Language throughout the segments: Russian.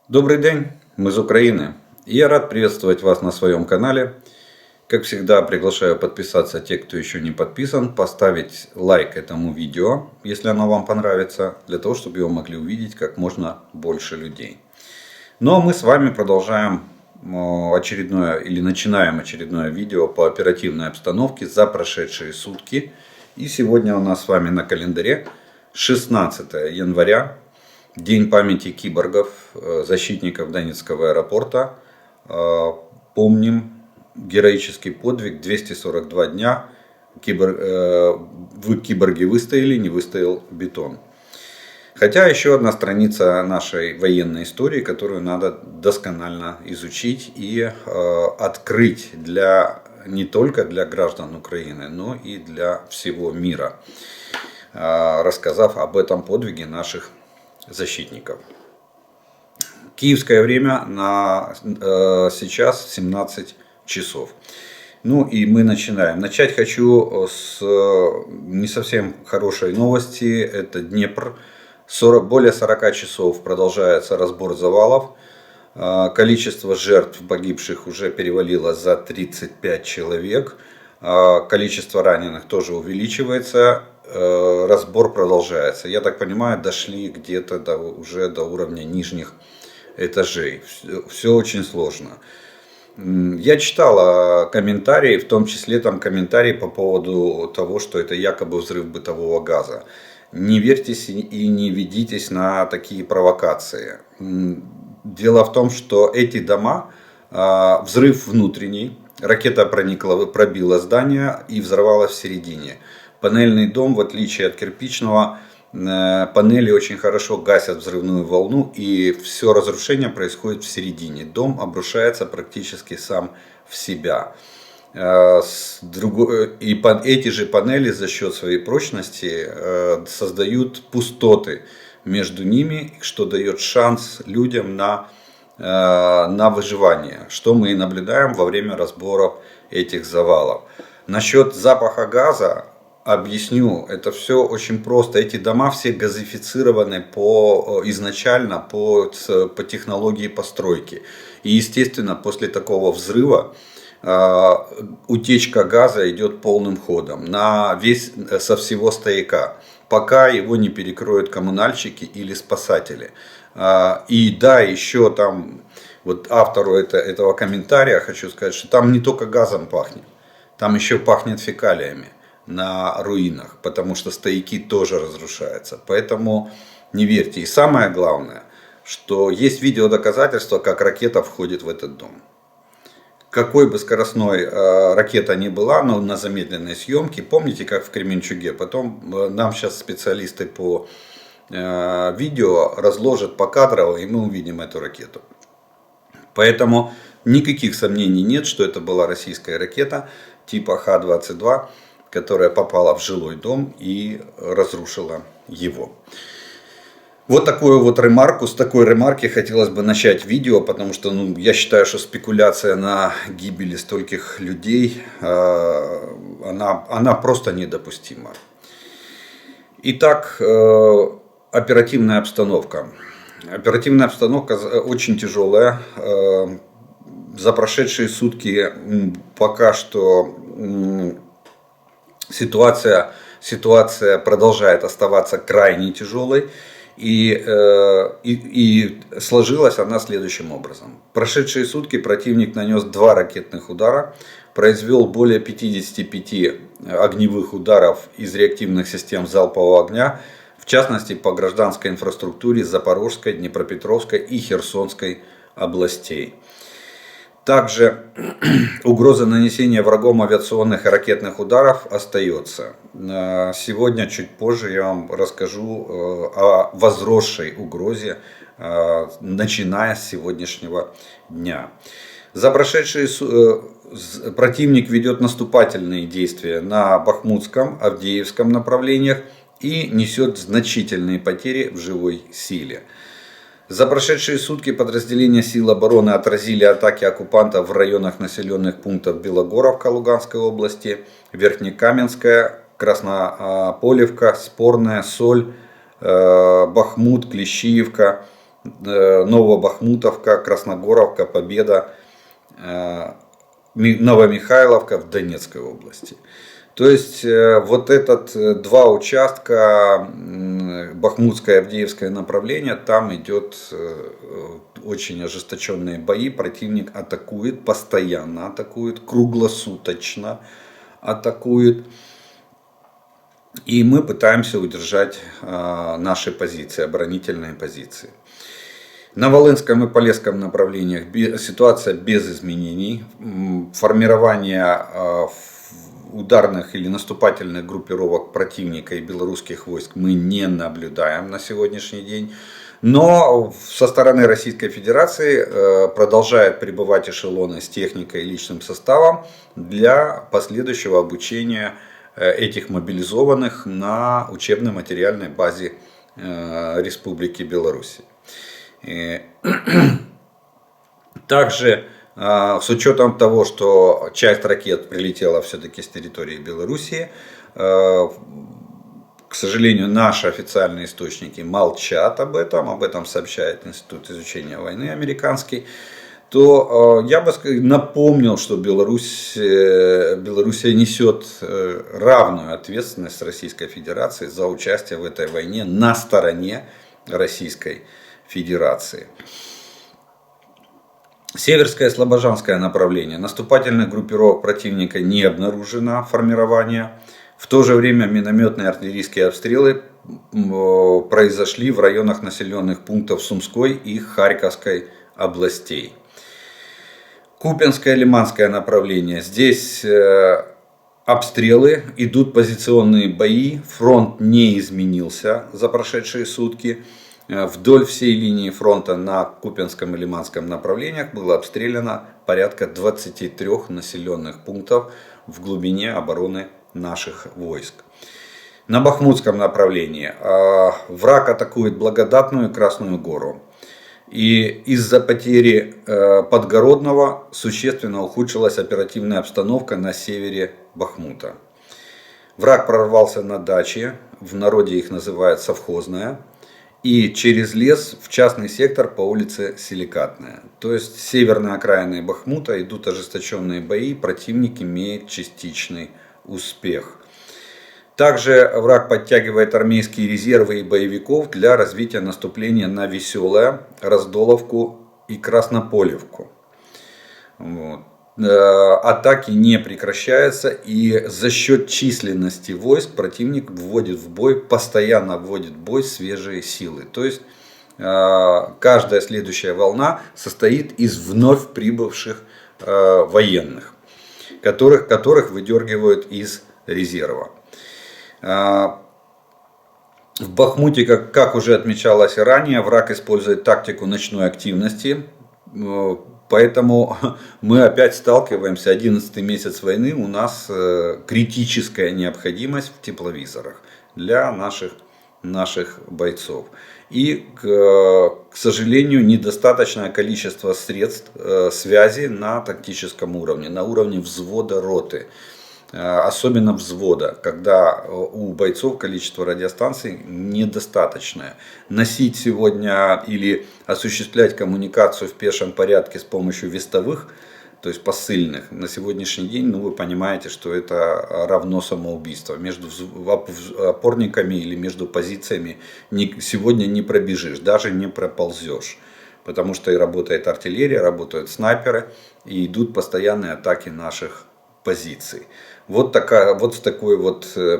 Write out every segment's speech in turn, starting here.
Добрый день, мы из Украины. И я рад приветствовать вас на своем канале. Как всегда, приглашаю подписаться те, кто еще не подписан, поставить лайк этому видео, если оно вам понравится, для того, чтобы его могли увидеть как можно больше людей. Ну а мы с вами продолжаем начинаем очередное видео по оперативной обстановке за прошедшие сутки. И сегодня у нас с вами на календаре 16 января. День памяти киборгов, защитников Донецкого аэропорта. Помним героический подвиг, 242 дня. Киборги выстояли, не выстоял бетон. Хотя еще одна страница нашей военной истории, которую надо досконально изучить и открыть не только для граждан Украины, но и для всего мира, рассказав об этом подвиге наших защитников. Киевское время сейчас 17 часов. Ну и мы начинаем. Начать хочу с не совсем хорошей новости. Это Днепр. Более 40 часов продолжается разбор завалов. Количество жертв погибших уже перевалило за 35 человек. Количество раненых тоже увеличивается. Разбор продолжается. Я так понимаю, дошли где-то уже до уровня нижних этажей. Все очень сложно. Я читал комментарии, в том числе там комментарии по поводу того, что это якобы взрыв бытового газа. Не верьтесь и не ведитесь на такие провокации. Дело в том, что эти дома, взрыв внутренний, ракета пробила здание и взорвалась в середине. Панельный дом, в отличие от кирпичного, панели очень хорошо гасят взрывную волну, и все разрушение происходит в середине. Дом обрушается практически сам в себя. И эти же панели за счет своей прочности создают пустоты между ними, что дает шанс людям на выживание, что мы и наблюдаем во время разборов этих завалов. Насчет запаха газа объясню, это все очень просто. Эти дома все газифицированы изначально по технологии постройки. И естественно, после такого взрыва утечка газа идет полным ходом со всего стояка, пока его не перекроют коммунальщики или спасатели. И да, еще там, вот автору этого комментария хочу сказать, что там не только газом пахнет, там еще пахнет фекалиями на руинах, потому что стояки тоже разрушаются. Поэтому не верьте. И самое главное, что есть видеодоказательства, как ракета входит в этот дом. Какой бы скоростной ракета ни была, но на замедленной съемке, помните, как в Кременчуге, потом нам сейчас специалисты по видео разложат покадрово, и мы увидим эту ракету. Поэтому никаких сомнений нет, что это была российская ракета типа Х-22, которая попала в жилой дом и разрушила его. Вот такую вот ремарку, с такой ремарки хотелось бы начать видео, потому что я считаю, что спекуляция на гибели стольких людей, она просто недопустима. Итак, оперативная обстановка. Оперативная обстановка очень тяжелая. За прошедшие сутки пока что ситуация продолжает оставаться крайне тяжелой. И сложилась она следующим образом. В прошедшие сутки противник нанес 2 ракетных удара, произвел более 55 огневых ударов из реактивных систем залпового огня, в частности по гражданской инфраструктуре Запорожской, Днепропетровской и Херсонской областей. Также угроза нанесения врагом авиационных и ракетных ударов остается. Сегодня, чуть позже, я вам расскажу о возросшей угрозе, начиная с сегодняшнего дня. За прошедшие противник ведет наступательные действия на Бахмутском, Авдеевском направлениях и несет значительные потери в живой силе. За прошедшие сутки подразделения сил обороны отразили атаки оккупантов в районах населенных пунктов Белогоровка Луганской области, Верхнекаменская, Краснополевка, Спорная, Соль, Бахмут, Клещиевка, Новобахмутовка, Красногоровка, Победа, Новомихайловка в Донецкой области. То есть вот этот два участка, Бахмутское и Авдеевское направление, там идет очень ожесточенные бои. Противник атакует, постоянно атакует, круглосуточно атакует. И мы пытаемся удержать наши позиции, оборонительные позиции. На Волынском и Полесском направлениях ситуация без изменений. Формирование ударных или наступательных группировок противника и белорусских войск мы не наблюдаем на сегодняшний день. Но со стороны Российской Федерации продолжают прибывать эшелоны с техникой и личным составом для последующего обучения этих мобилизованных на учебно-материальной базе Республики Беларусь. Также с учетом того, что часть ракет прилетела все-таки с территории Белоруссии, к сожалению, наши официальные источники молчат об этом сообщает Институт изучения войны американский, то я бы напомнил, что Белоруссия несет равную ответственность с Российской Федерацией за участие в этой войне на стороне Российской Федерации. Северское и Слобожанское направление. Наступательных группировок противника не обнаружено формирование. В то же время минометные и артиллерийские обстрелы произошли в районах населенных пунктов Сумской и Харьковской областей. Купянское и Лиманское направление. Здесь обстрелы, идут позиционные бои. Фронт не изменился за прошедшие сутки. Вдоль всей линии фронта на Купянском и Лиманском направлениях было обстреляно порядка 23 населенных пунктов в глубине обороны наших войск. На Бахмутском направлении враг атакует Благодатную и Красную Гору. И из-за потери Подгородного существенно ухудшилась оперативная обстановка на севере Бахмута. Враг прорвался на дачи, в народе их называют совхозная, и через лес в частный сектор по улице Силикатная. То есть с северной окраины Бахмута идут ожесточенные бои, противник имеет частичный успех. Также враг подтягивает армейские резервы и боевиков для развития наступления на Веселое, Раздоловку и Краснополевку. Вот. Атаки не прекращаются, и за счет численности войск противник вводит в бой, постоянно вводит в бой свежие силы. То есть каждая следующая волна состоит из вновь прибывших военных, которых выдергивают из резерва. В Бахмуте, как уже отмечалось и ранее, враг использует тактику ночной активности. Поэтому мы опять сталкиваемся, 11-й месяц войны, у нас критическая необходимость в тепловизорах для наших бойцов. И, к сожалению, недостаточное количество средств связи на тактическом уровне, на уровне взвода роты. Особенно взвода, когда у бойцов количество радиостанций недостаточное. Носить сегодня или осуществлять коммуникацию в пешем порядке с помощью вестовых, то есть посыльных, на сегодняшний день, вы понимаете, что это равно самоубийству. Между опорниками или между позициями сегодня не пробежишь, даже не проползешь. Потому что и работает артиллерия, работают снайперы, и идут постоянные атаки наших позиций. Вот с такой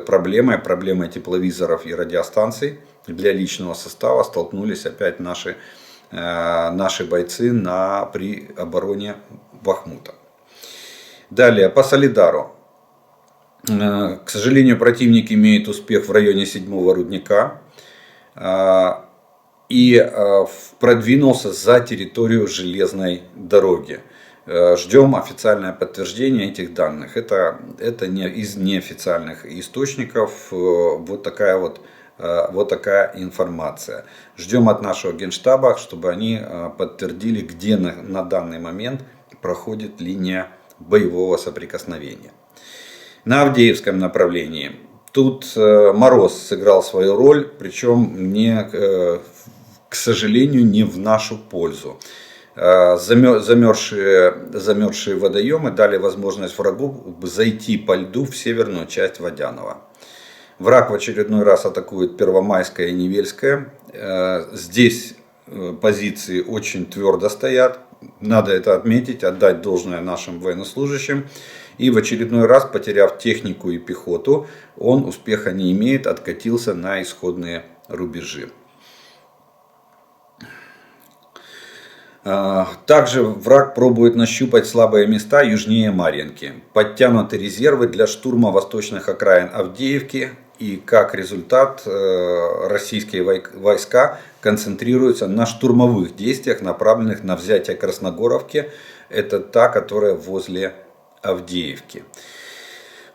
проблемой тепловизоров и радиостанций для личного состава столкнулись опять наши бойцы при обороне Бахмута. Далее, по Солидару. К сожалению, противник имеет успех в районе 7-го рудника и продвинулся за территорию железной дороги. Ждем официальное подтверждение этих данных. Это не из неофициальных источников. Вот такая информация. Ждем от нашего генштаба, чтобы они подтвердили, где на данный момент проходит линия боевого соприкосновения. На Авдеевском направлении. Тут Мороз сыграл свою роль, причем к к сожалению, не в нашу пользу. Замерзшие водоемы дали возможность врагу зайти по льду в северную часть Водянова. Враг в очередной раз атакует Первомайское и Невельское. Здесь позиции очень твердо стоят. Надо это отметить, отдать должное нашим военнослужащим. И в очередной раз, потеряв технику и пехоту, он успеха не имеет, откатился на исходные рубежи. Также враг пробует нащупать слабые места южнее Марьинки. Подтянуты резервы для штурма восточных окраин Авдеевки. И как результат, российские войска концентрируются на штурмовых действиях, направленных на взятие Красногоровки. Это та, которая возле Авдеевки.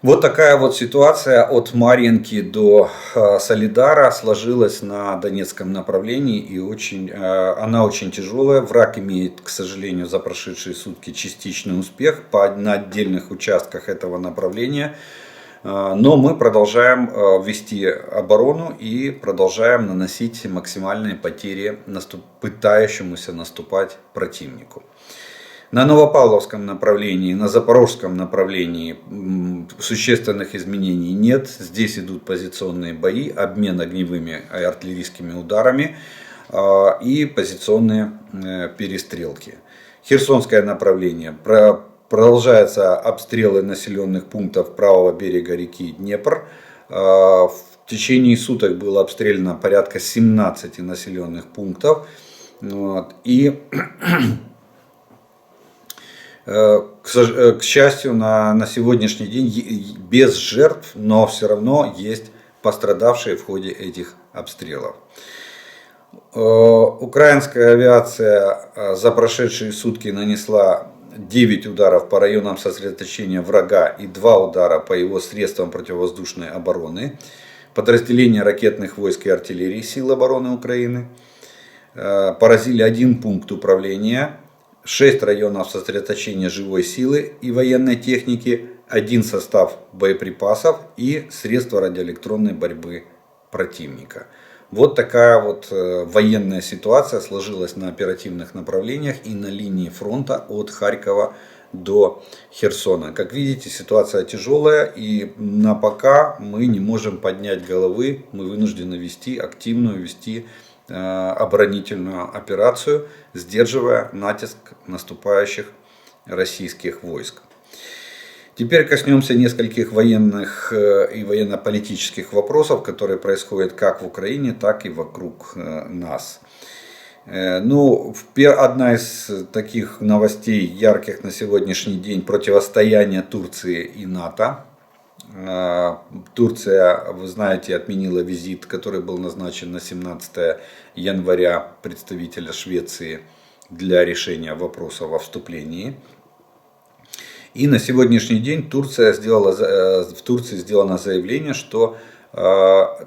Вот такая вот ситуация от Марьинки до Солидара сложилась на Донецком направлении, и она очень тяжелая. Враг имеет, к сожалению, за прошедшие сутки частичный успех на отдельных участках этого направления. Но мы продолжаем вести оборону и продолжаем наносить максимальные потери пытающемуся наступать противнику. На Новопавловском направлении, на Запорожском направлении существенных изменений нет. Здесь идут позиционные бои, обмен огневыми и артиллерийскими ударами и позиционные перестрелки. Херсонское направление. Продолжаются обстрелы населенных пунктов правого берега реки Днепр. В течение суток было обстреляно порядка 17 населенных пунктов. И к счастью, на сегодняшний день без жертв, но все равно есть пострадавшие в ходе этих обстрелов. Украинская авиация за прошедшие сутки нанесла 9 ударов по районам сосредоточения врага и 2 удара по его средствам противовоздушной обороны. Подразделения ракетных войск и артиллерии сил обороны Украины поразили 1 пункт управления, 6 районов сосредоточения живой силы и военной техники, 1 состав боеприпасов и средства радиоэлектронной борьбы противника. Вот такая вот военная ситуация сложилась на оперативных направлениях и на линии фронта от Харькова до Херсона. Как видите, ситуация тяжелая, и на пока мы не можем поднять головы, мы вынуждены вести оборонительную операцию, сдерживая натиск наступающих российских войск. Теперь коснемся нескольких военных и военно-политических вопросов, которые происходят как в Украине, так и вокруг нас. Одна из таких новостей ярких на сегодняшний день — противостояние Турции и НАТО. Турция, вы знаете, отменила визит, который был назначен на 17 января представителя Швеции для решения вопросов о вступлении. И на сегодняшний день в Турции сделано заявление, что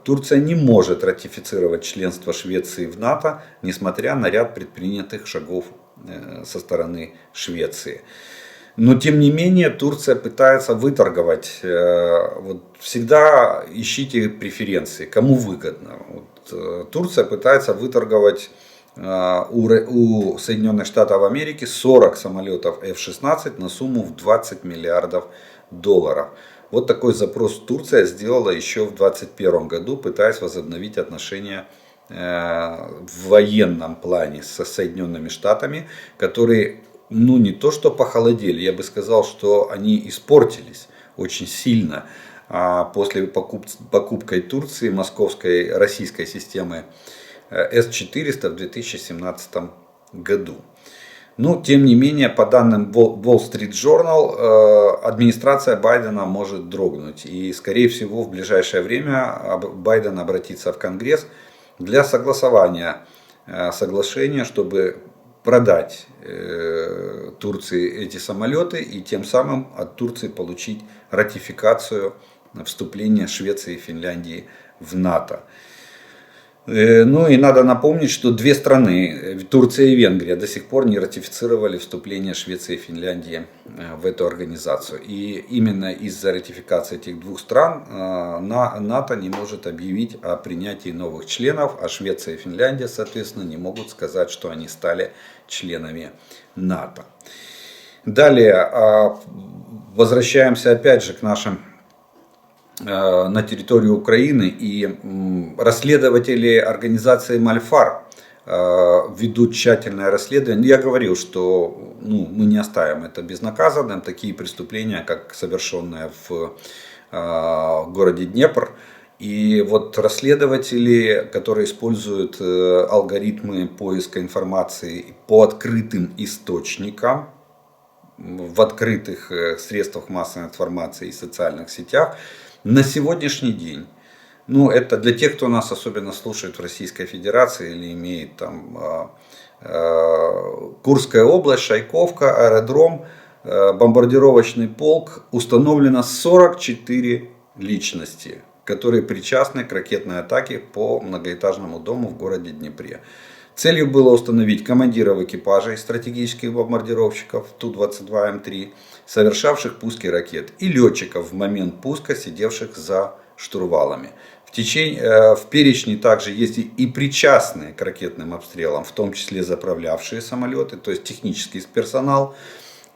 Турция не может ратифицировать членство Швеции в НАТО, несмотря на ряд предпринятых шагов со стороны Швеции. Но тем не менее Турция пытается выторговать. Всегда ищите преференции, кому выгодно. Турция пытается выторговать у Соединенных Штатов Америки 40 самолетов F-16 на сумму в 20 миллиардов долларов. Вот такой запрос Турция сделала еще в 2021 году, пытаясь возобновить отношения в военном плане со Соединенными Штатами, которые не то что похолодели, я бы сказал, что они испортились очень сильно после покупки Турции московской российской системы С-400 в 2017 году. Но, тем не менее, по данным Wall Street Journal, администрация Байдена может дрогнуть. И, скорее всего, в ближайшее время Байден обратится в Конгресс для согласования соглашения, чтобы продать Турции эти самолеты и тем самым от Турции получить ратификацию вступления Швеции и Финляндии в НАТО. Ну и надо напомнить, что две страны, Турция и Венгрия, до сих пор не ратифицировали вступление Швеции и Финляндии в эту организацию. И именно из-за ратификации этих двух стран НАТО не может объявить о принятии новых членов, а Швеция и Финляндия, соответственно, не могут сказать, что они стали членами НАТО. Далее, возвращаемся опять же к нашим на территорию Украины, и расследователи организации Мальфар ведут тщательное расследование. Я говорил, что мы не оставим это безнаказанным. Такие преступления, как совершенные в городе Днепр. И вот расследователи, которые используют алгоритмы поиска информации по открытым источникам, в открытых средствах массовой информации и социальных сетях, на сегодняшний день, это для тех, кто нас особенно слушает в Российской Федерации или имеет там Курская область, Шайковка, аэродром, бомбардировочный полк, установлено 44 личности, которые причастны к ракетной атаке по многоэтажному дому в городе Днепре. Целью было установить командиров экипажей стратегических бомбардировщиков Ту-22М3, совершавших пуски ракет, и летчиков в момент пуска, сидевших за штурвалами. В перечне также есть и причастные к ракетным обстрелам, в том числе заправлявшие самолеты, то есть технический персонал,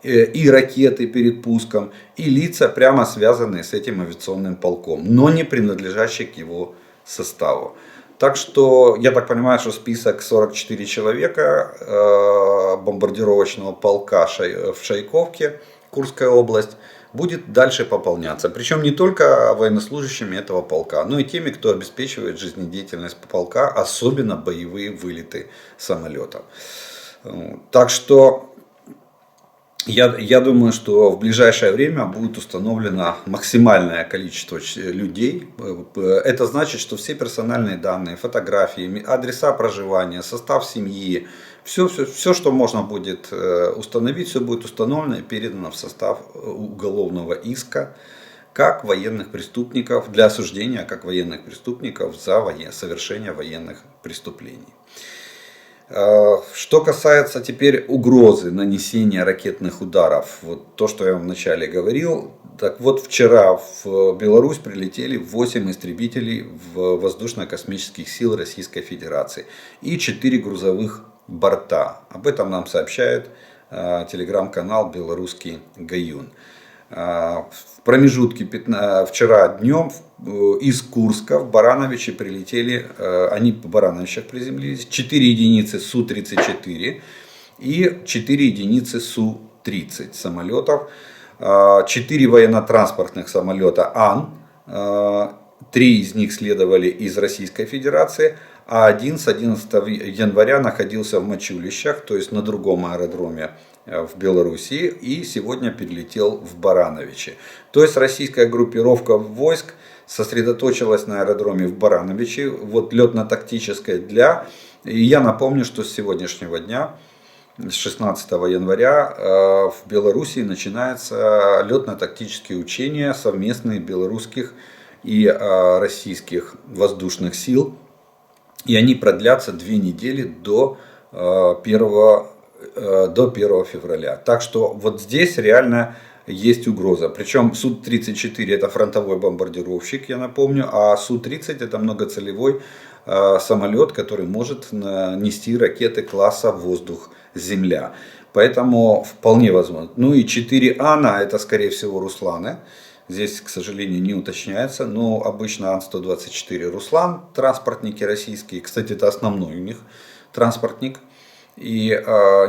и ракеты перед пуском, и лица, прямо связанные с этим авиационным полком, но не принадлежащие к его составу. Так что, я так понимаю, что список 44 человека бомбардировочного полка в Шайковке, Курская область, будет дальше пополняться. Причем не только военнослужащими этого полка, но и теми, кто обеспечивает жизнедеятельность полка, особенно боевые вылеты самолетов. Так что я думаю, что в ближайшее время будет установлено максимальное количество людей. Это значит, что все персональные данные, фотографии, адреса проживания, состав семьи, все, что можно будет установить, все будет установлено и передано в состав уголовного иска как военных преступников, для осуждения как военных преступников за совершение военных преступлений. Что касается теперь угрозы нанесения ракетных ударов, вот то, что я вам вначале говорил, так вот вчера в Беларусь прилетели 8 истребителей воздушно-космических сил Российской Федерации и 4 грузовых борта. Об этом нам сообщает телеграм-канал «Белорусский Гаюн». В промежутке вчера днем из Курска в Барановичи прилетели, они в Барановичах приземлились, 4 единицы Су-34 и 4 единицы Су-30 самолетов, 4 военно-транспортных самолета Ан, 3 из них следовали из Российской Федерации, а один с 11 января находился в Мачулищах, то есть на другом аэродроме в Белоруссии, и сегодня перелетел в Барановичи. То есть российская группировка войск сосредоточилась на аэродроме в Барановичи, вот летно-тактической и я напомню, что с сегодняшнего дня, с 16 января, в Белоруссии начинаются летно-тактические учения совместные белорусских и российских воздушных сил. И они продлятся 2 недели до 1 февраля. Так что вот здесь реально есть угроза. Причем Су-34 это фронтовой бомбардировщик, я напомню, а Су-30 это многоцелевой самолет, который может нести ракеты класса воздух-земля. Поэтому вполне возможно. Ну и 4 Ана это скорее всего Русланы. Здесь, к сожалению, не уточняется, но обычно Ан-124 Руслан, транспортники российские, кстати, это основной у них транспортник. И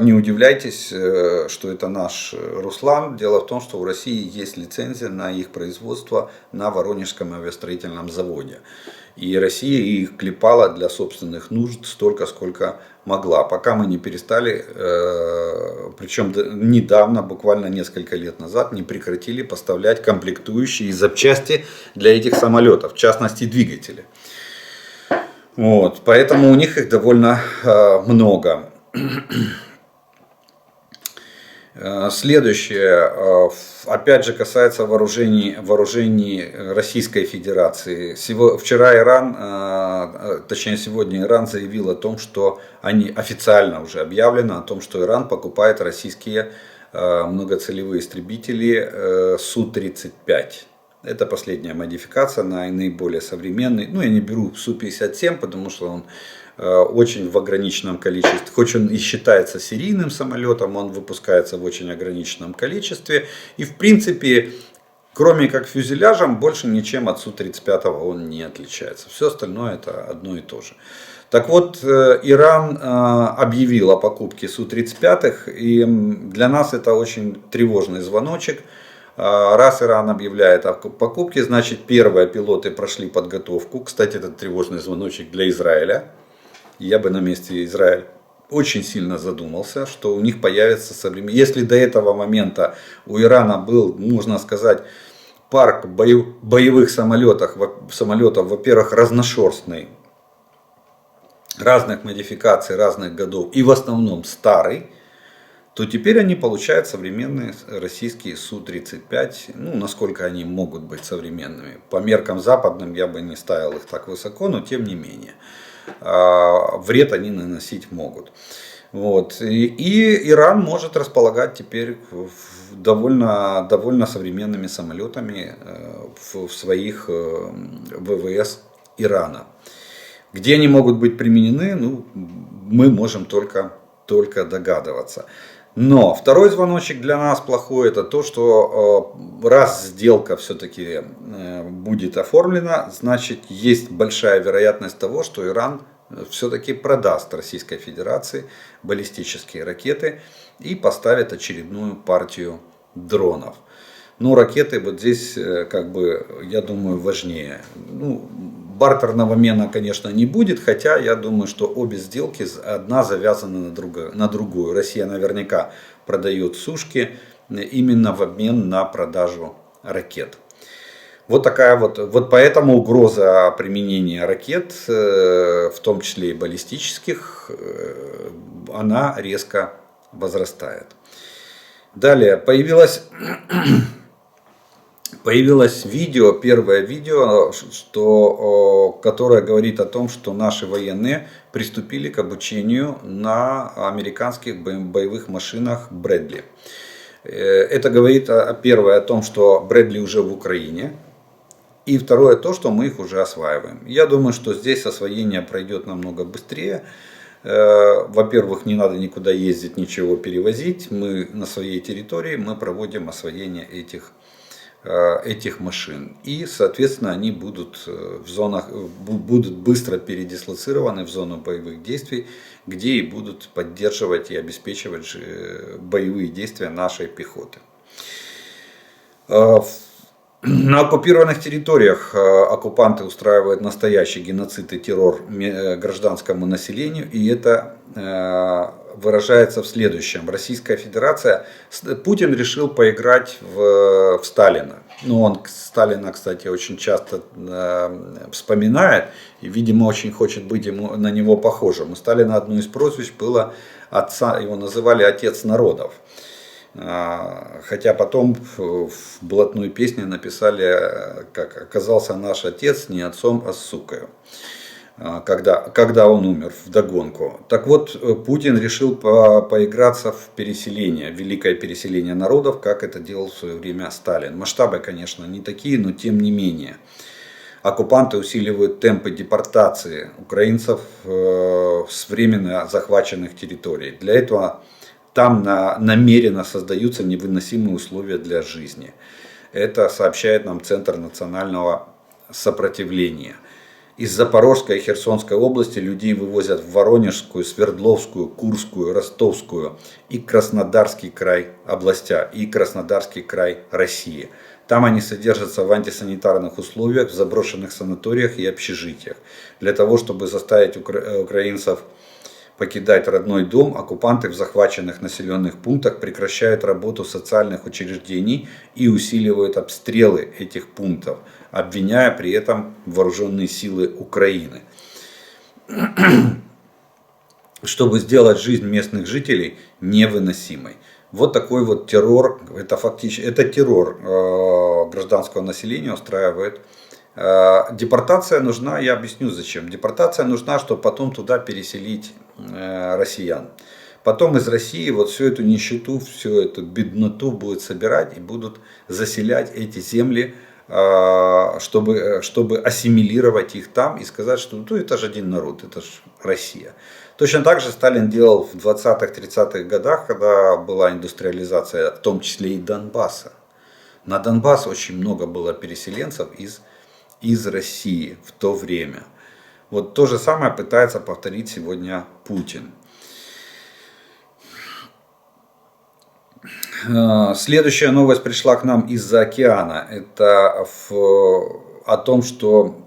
не удивляйтесь, что это наш Руслан. Дело в том, что у России есть лицензия на их производство на Воронежском авиастроительном заводе. И Россия их клепала для собственных нужд столько, сколько могла. Пока мы не перестали, причем недавно, буквально несколько лет назад, не прекратили поставлять комплектующие и запчасти для этих самолетов, в частности двигатели. Вот, поэтому у них их довольно много. Следующее, опять же, касается вооружений Российской Федерации. Вчера точнее сегодня Иран заявил о том, что они официально уже объявлено о том, что Иран покупает российские многоцелевые истребители Су-35. Это последняя модификация на наиболее современный. Ну, я не беру Су-57, потому что он очень в ограниченном количестве. Хоть он и считается серийным самолетом, он выпускается в очень ограниченном количестве. И в принципе, кроме как фюзеляжем, больше ничем от Су-35 он не отличается. Все остальное это одно и то же. Так вот, Иран объявил о покупке Су-35, и для нас это очень тревожный звоночек. Раз Иран объявляет о покупке, значит первые пилоты прошли подготовку. Кстати, это тревожный звоночек для Израиля. Я бы на месте Израиля очень сильно задумался, что у них появится современный. Если до этого момента у Ирана был, можно сказать, парк боевых самолетов, во-первых, разношерстный, разных модификаций, разных годов и в основном старый, то теперь они получают современные российские Су-35, ну, насколько они могут быть современными. По меркам западным я бы не ставил их так высоко, но тем не менее. Вред они наносить могут. Вот. И Иран может располагать теперь довольно современными самолетами в своих ВВС Ирана. Где они могут быть применены, ну, мы можем только догадываться. Но второй звоночек для нас плохой, это то, что раз сделка все-таки будет оформлена, значит есть большая вероятность того, что Иран все-таки продаст Российской Федерации баллистические ракеты и поставит очередную партию дронов. Но ракеты вот здесь, как бы, я думаю, важнее. Ну, бартерного мена, конечно, не будет, хотя я думаю, что обе сделки одна завязана на другую. Россия наверняка продает сушки именно в обмен на продажу ракет. Вот такая вот поэтому угроза применения ракет, в том числе и баллистических, она резко возрастает. Далее появилось видео, первое видео, которое говорит о том, что наши военные приступили к обучению на американских боевых машинах Брэдли. Это говорит первое о том, что Брэдли уже в Украине. И второе то, что мы их уже осваиваем. Я думаю, что здесь освоение пройдет намного быстрее. Во-первых, не надо никуда ездить, ничего перевозить. Мы на своей территории мы проводим освоение этих машин. И, соответственно, они будут быстро передислоцированы в зону боевых действий, где и будут поддерживать и обеспечивать боевые действия нашей пехоты. На оккупированных территориях оккупанты устраивают настоящий геноцид и террор гражданскому населению, и это выражается в следующем. Российская Федерация, Путин решил поиграть в Сталина. Ну, он Сталина, кстати, очень часто вспоминает и, видимо, очень хочет быть на него похожим. У Сталина одно из прозвищ было его называли «Отец народов». Хотя потом в блатной песне написали, как оказался наш отец не отцом, а сукою, когда он умер вдогонку. Так вот, Путин решил поиграться в переселение, великое переселение народов, как это делал в свое время Сталин. Масштабы, конечно, не такие, но тем не менее. Оккупанты усиливают темпы депортации украинцев с временно захваченных территорий. Для этого там намеренно создаются невыносимые условия для жизни. Это сообщает нам Центр национального сопротивления. Из Запорожской и Херсонской области людей вывозят в Воронежскую, Свердловскую, Курскую, Ростовскую и Краснодарский край областя, и Краснодарский край России. Там они содержатся в антисанитарных условиях, в заброшенных санаториях и общежитиях. Для того, чтобы заставить украинцев покидать родной дом, оккупанты в захваченных населенных пунктах прекращают работу социальных учреждений и усиливают обстрелы этих пунктов, обвиняя при этом вооруженные силы Украины. Чтобы сделать жизнь местных жителей невыносимой. Вот такой вот террор, это фактически, это террор гражданского населения устраивает. Депортация нужна, я объясню зачем. Депортация нужна, чтобы потом туда переселить россиян. Потом из России вот всю эту нищету, всю эту бедноту будут собирать и будут заселять эти земли, чтобы ассимилировать их там и сказать, что ну, это же один народ, это же Россия. Точно так же Сталин делал в 20-30-х годах, когда была индустриализация, в том числе и Донбасса. На Донбасс очень много было переселенцев из России в то время. Вот то же самое пытается повторить сегодня Путин. Следующая новость пришла к нам из-за океана. Это о том, что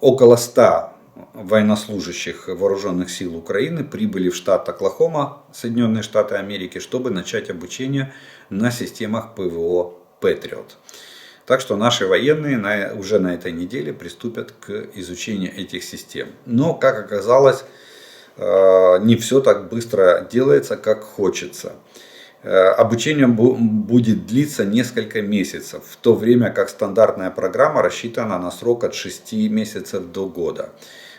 около 100 военнослужащих вооруженных сил Украины прибыли в штат Оклахома, Соединенные Штаты Америки, чтобы начать обучение на системах ПВО Patriot. Так что наши военные уже на этой неделе приступят к изучению этих систем. Но, как оказалось, не все так быстро делается, как хочется. Обучение будет длиться несколько месяцев, в то время как стандартная программа рассчитана на срок от 6 месяцев до года.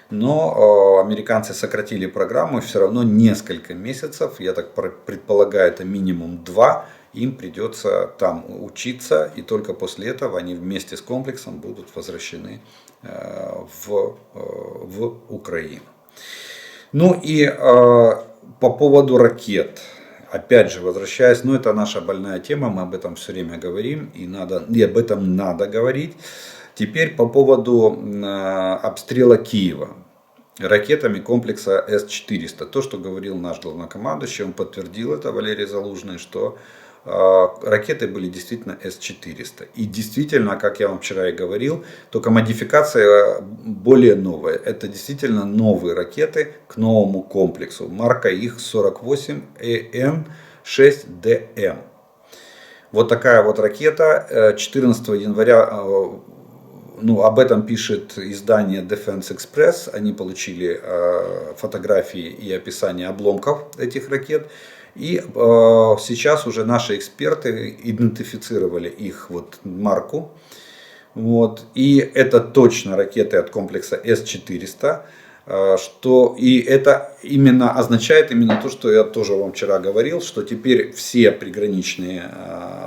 Но американцы сократили программу, и все равно несколько месяцев, я так предполагаю, это минимум 2, им придется там учиться, и только после этого они вместе с комплексом будут возвращены в Украину. Ну и по поводу ракет. Опять же, возвращаясь, это наша больная тема, мы об этом все время говорим, и об этом надо говорить. Теперь по поводу обстрела Киева ракетами комплекса С-400. То, что говорил наш главнокомандующий, он подтвердил это, Валерий Залужный, что ракеты были действительно С-400. И действительно, как я вам вчера и говорил, только модификация более новая. Это действительно новые ракеты к новому комплексу. Марка их 48ЭН-6ДМ. Вот такая вот ракета 14 января, об этом пишет издание Defense Express. Они получили фотографии и описание обломков этих ракет. И сейчас уже наши эксперты идентифицировали их марку. И это точно ракеты от комплекса С-400. И это означает то, что я тоже вам вчера говорил, что теперь все приграничные,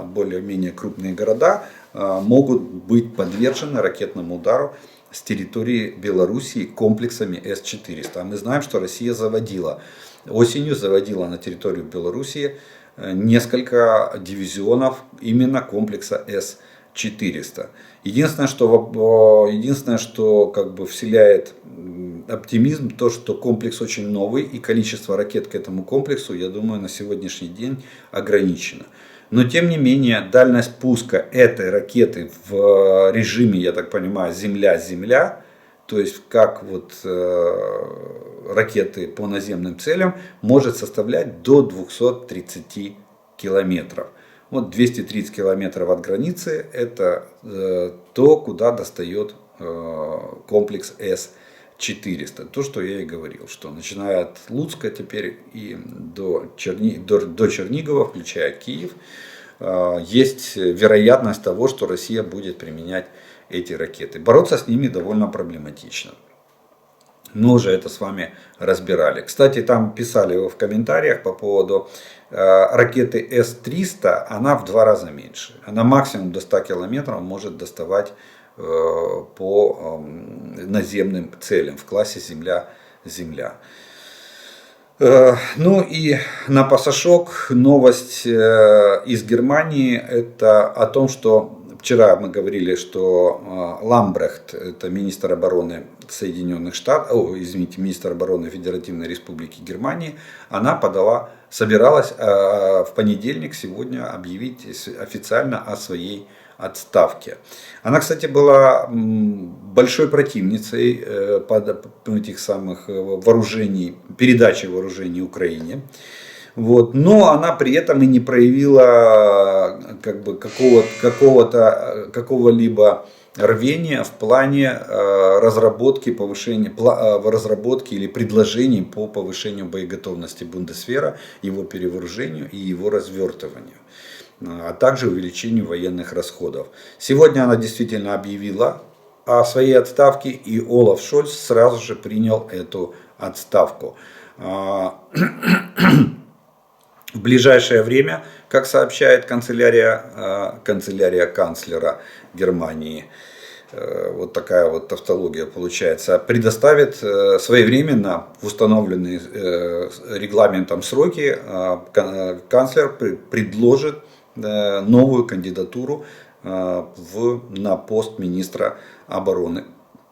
более-менее крупные города могут быть подвержены ракетному удару с территории Белоруссии комплексами С-400. А мы знаем, что Россия осенью заводила на территорию Белоруссии несколько дивизионов именно комплекса С-400. Единственное, что вселяет оптимизм, то, что комплекс очень новый и количество ракет к этому комплексу, я думаю, на сегодняшний день ограничено. Но тем не менее, дальность пуска этой ракеты в режиме, я так понимаю, Земля-Земля, то есть как ракеты по наземным целям, может составлять до 230 километров. 230 километров от границы — это то, куда достает комплекс С-400. То, что я и говорил, что начиная от Луцка теперь и до Чернигова, включая Киев, есть вероятность того, что Россия будет применять эти ракеты. Бороться с ними довольно проблематично. Мы уже это с вами разбирали. Кстати, там писали в комментариях по поводу ракеты С-300, она в 2 раза меньше. Она максимум до 100 километров может доставать по наземным целям в классе Земля-Земля. И на пасашок новость из Германии. Это о том, что вчера мы говорили, что Ламбрехт, это министр обороны министр обороны Федеративной Республики Германии, она собиралась в понедельник сегодня объявить официально о своей отставке. Она, кстати, была большой противницей этих самых передачи вооружений Украине. Но она при этом и не проявила какого-либо рвение в плане разработки, разработки или предложений по повышению боеготовности Бундесвера, его перевооружению и его развертыванию, а также увеличению военных расходов. Сегодня она действительно объявила о своей отставке, и Олаф Шольц сразу же принял эту отставку. В ближайшее время, как сообщает канцелярия канцлера Германии, вот такая вот тавтология получается, предоставит своевременно в установленные регламентом сроки, канцлер предложит новую кандидатуру на пост министра обороны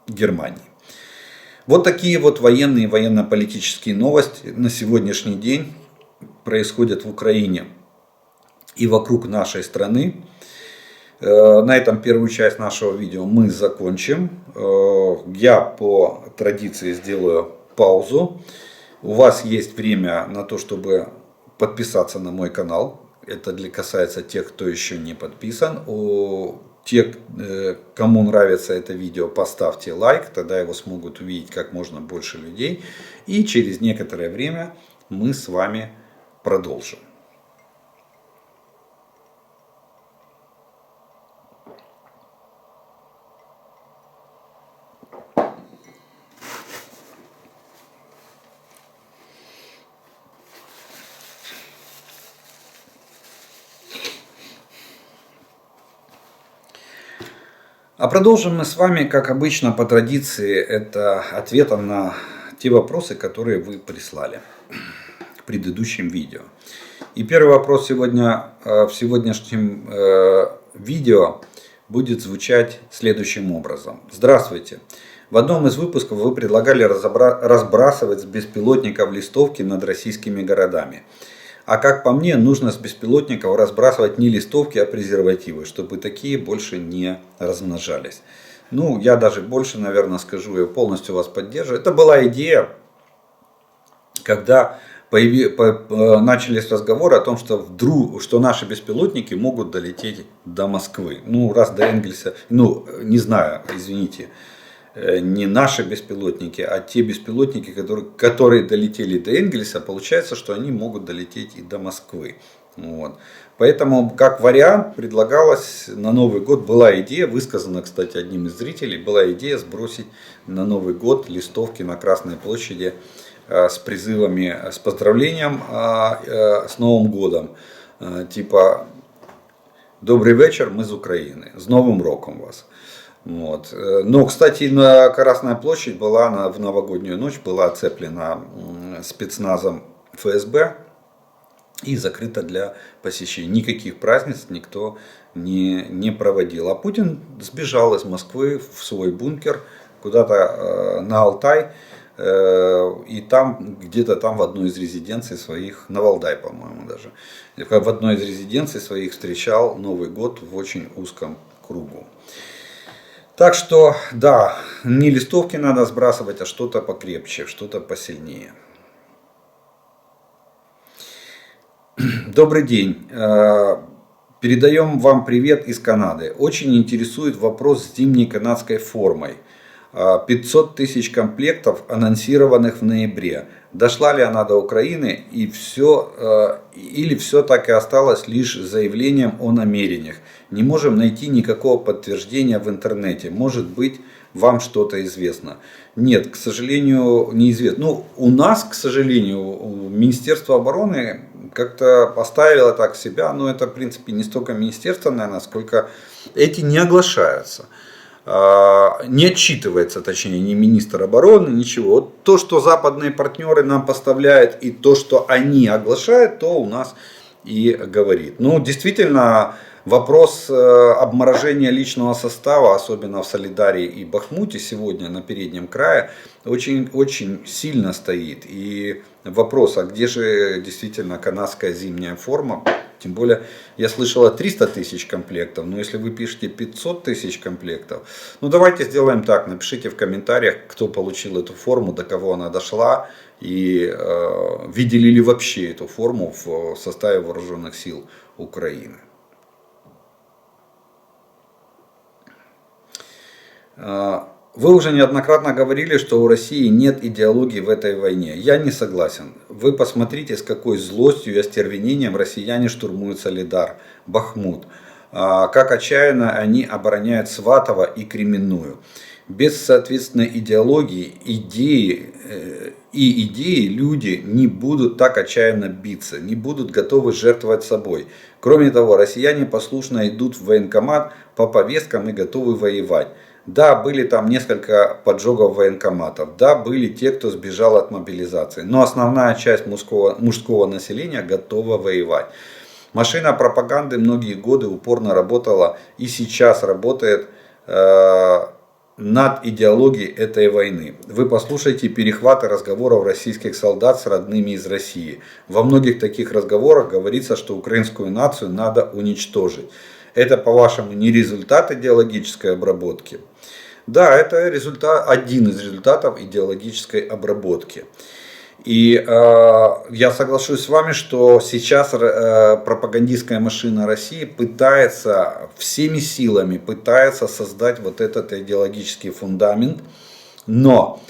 Германии. Вот такие вот военные и военно-политические новости на сегодняшний день происходят в Украине и вокруг нашей страны. На этом первую часть нашего видео мы закончим. Я по традиции сделаю паузу. У вас есть время на то, чтобы подписаться на мой канал. Это касается тех, кто еще не подписан. Те, кому нравится это видео, поставьте лайк, тогда его смогут увидеть как можно больше людей. И через некоторое время мы с вами продолжим. А продолжим мы с вами, как обычно, по традиции, это ответом на те вопросы, которые вы прислали в предыдущем видео. И первый вопрос сегодня в сегодняшнем видео будет звучать следующим образом. Здравствуйте. В одном из выпусков вы предлагали разбрасывать с беспилотников листовки над российскими городами. А как по мне, нужно с беспилотников разбрасывать не листовки, а презервативы, чтобы такие больше не размножались. Ну, я даже больше, наверное, скажу, я полностью вас поддерживаю. Это была идея, когда начались разговоры о том, что наши беспилотники могут долететь до Москвы. Ну, раз до Энгельса, не знаю, извините, не наши беспилотники, а те беспилотники, которые долетели до Энгельса, получается, что они могут долететь и до Москвы. Вот. Поэтому, как вариант, предлагалось на Новый год, была идея, высказана, кстати, одним из зрителей, была идея сбросить на Новый год листовки на Красной площади с призывами, с поздравлением с Новым годом. Типа «Добрый вечер, мы из Украины, с Новым роком вас». Вот. Но, кстати, Красная площадь была в новогоднюю ночь была оцеплена спецназом ФСБ и закрыта для посещения. Никаких празднеств никто не проводил. А Путин сбежал из Москвы в свой бункер куда-то на Алтай. И там, где-то там в одной из резиденций своих, на Валдай, по-моему, даже, в одной из резиденций своих встречал Новый год в очень узком кругу. Так что, да, не листовки надо сбрасывать, а что-то покрепче, что-то посильнее. Добрый день. Передаем вам привет из Канады. Очень интересует вопрос с зимней канадской формой. 500 тысяч комплектов, анонсированных в ноябре. Дошла ли она до Украины или все так и осталось лишь заявлением о намерениях? Не можем найти никакого подтверждения в интернете. Может быть, вам что-то известно? Нет, к сожалению, неизвестно. Ну, у нас, к сожалению, Министерство обороны как-то поставило так себя. Но это, в принципе, не столько министерство, наверное, сколько эти не оглашаются. Не отчитывается, точнее, ни министр обороны, ничего. Вот то, что западные партнеры нам поставляют, и то, что они оглашают, то у нас и говорит. Ну, действительно, вопрос обморожения личного состава, особенно в Солидаре и Бахмуте сегодня на переднем крае, очень сильно стоит. И вопрос, а где же действительно канадская зимняя форма? Тем более, я слышал 300 тысяч комплектов, но если вы пишете 500 тысяч комплектов, ну давайте сделаем так, напишите в комментариях, кто получил эту форму, до кого она дошла, и видели ли вообще эту форму в составе вооруженных сил Украины. Вы уже неоднократно говорили, что у России нет идеологии в этой войне. Я не согласен. Вы посмотрите, с какой злостью и остервенением россияне штурмуют Солидар, Бахмут. Как отчаянно они обороняют Сватово и Кременную. Без соответственной идеологии, идеи люди не будут так отчаянно биться, не будут готовы жертвовать собой. Кроме того, россияне послушно идут в военкомат по повесткам и готовы воевать. Да, были там несколько поджогов военкоматов, да, были те, кто сбежал от мобилизации, но основная часть мужского населения готова воевать. Машина пропаганды многие годы упорно работала и сейчас работает над идеологией этой войны. Вы послушайте перехваты разговоров российских солдат с родными из России. Во многих таких разговорах говорится, что украинскую нацию надо уничтожить. Это, по-вашему, не результат идеологической обработки? Да, это один из результатов идеологической обработки. И я соглашусь с вами, что сейчас пропагандистская машина России пытается всеми силами пытается создать вот этот идеологический фундамент. Но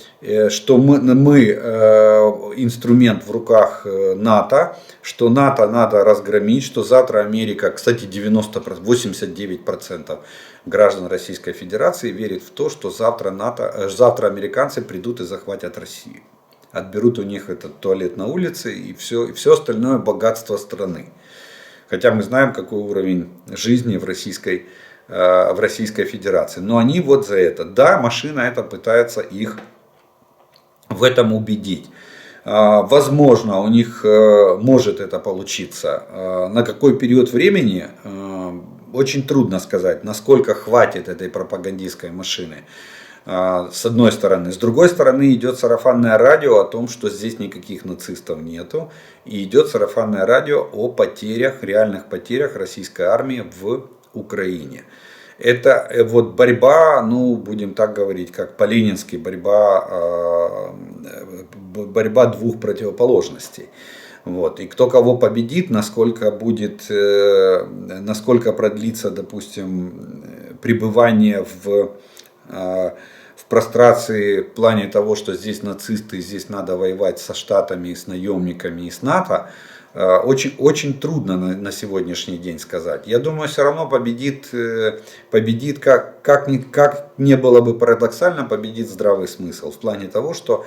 что мы инструмент в руках НАТО, что НАТО надо разгромить, что завтра Америка, кстати, 89% граждан Российской Федерации верит в то, что завтра американцы придут и захватят Россию. Отберут у них этот туалет на улице и все остальное богатство страны. Хотя мы знаем, какой уровень жизни в Российской Федерации. Но они вот за это. Да, машина это пытается их в этом убедить. Возможно, у них может это получиться. На какой период времени, очень трудно сказать, насколько хватит этой пропагандистской машины. С одной стороны. С другой стороны идет сарафанное радио о том, что здесь никаких нацистов нету. И идет сарафанное радио о потерях, реальных потерях российской армии в Украине. Это вот борьба, ну будем так говорить, как по-ленински, борьба двух противоположностей. Вот. И кто кого победит, насколько продлится, допустим, пребывание в прострации в плане того, что здесь нацисты, здесь надо воевать со Штатами, с наемниками и с НАТО, очень, очень трудно на сегодняшний день сказать. Я думаю, все равно победит как не было бы парадоксально, победит здравый смысл. В плане того, что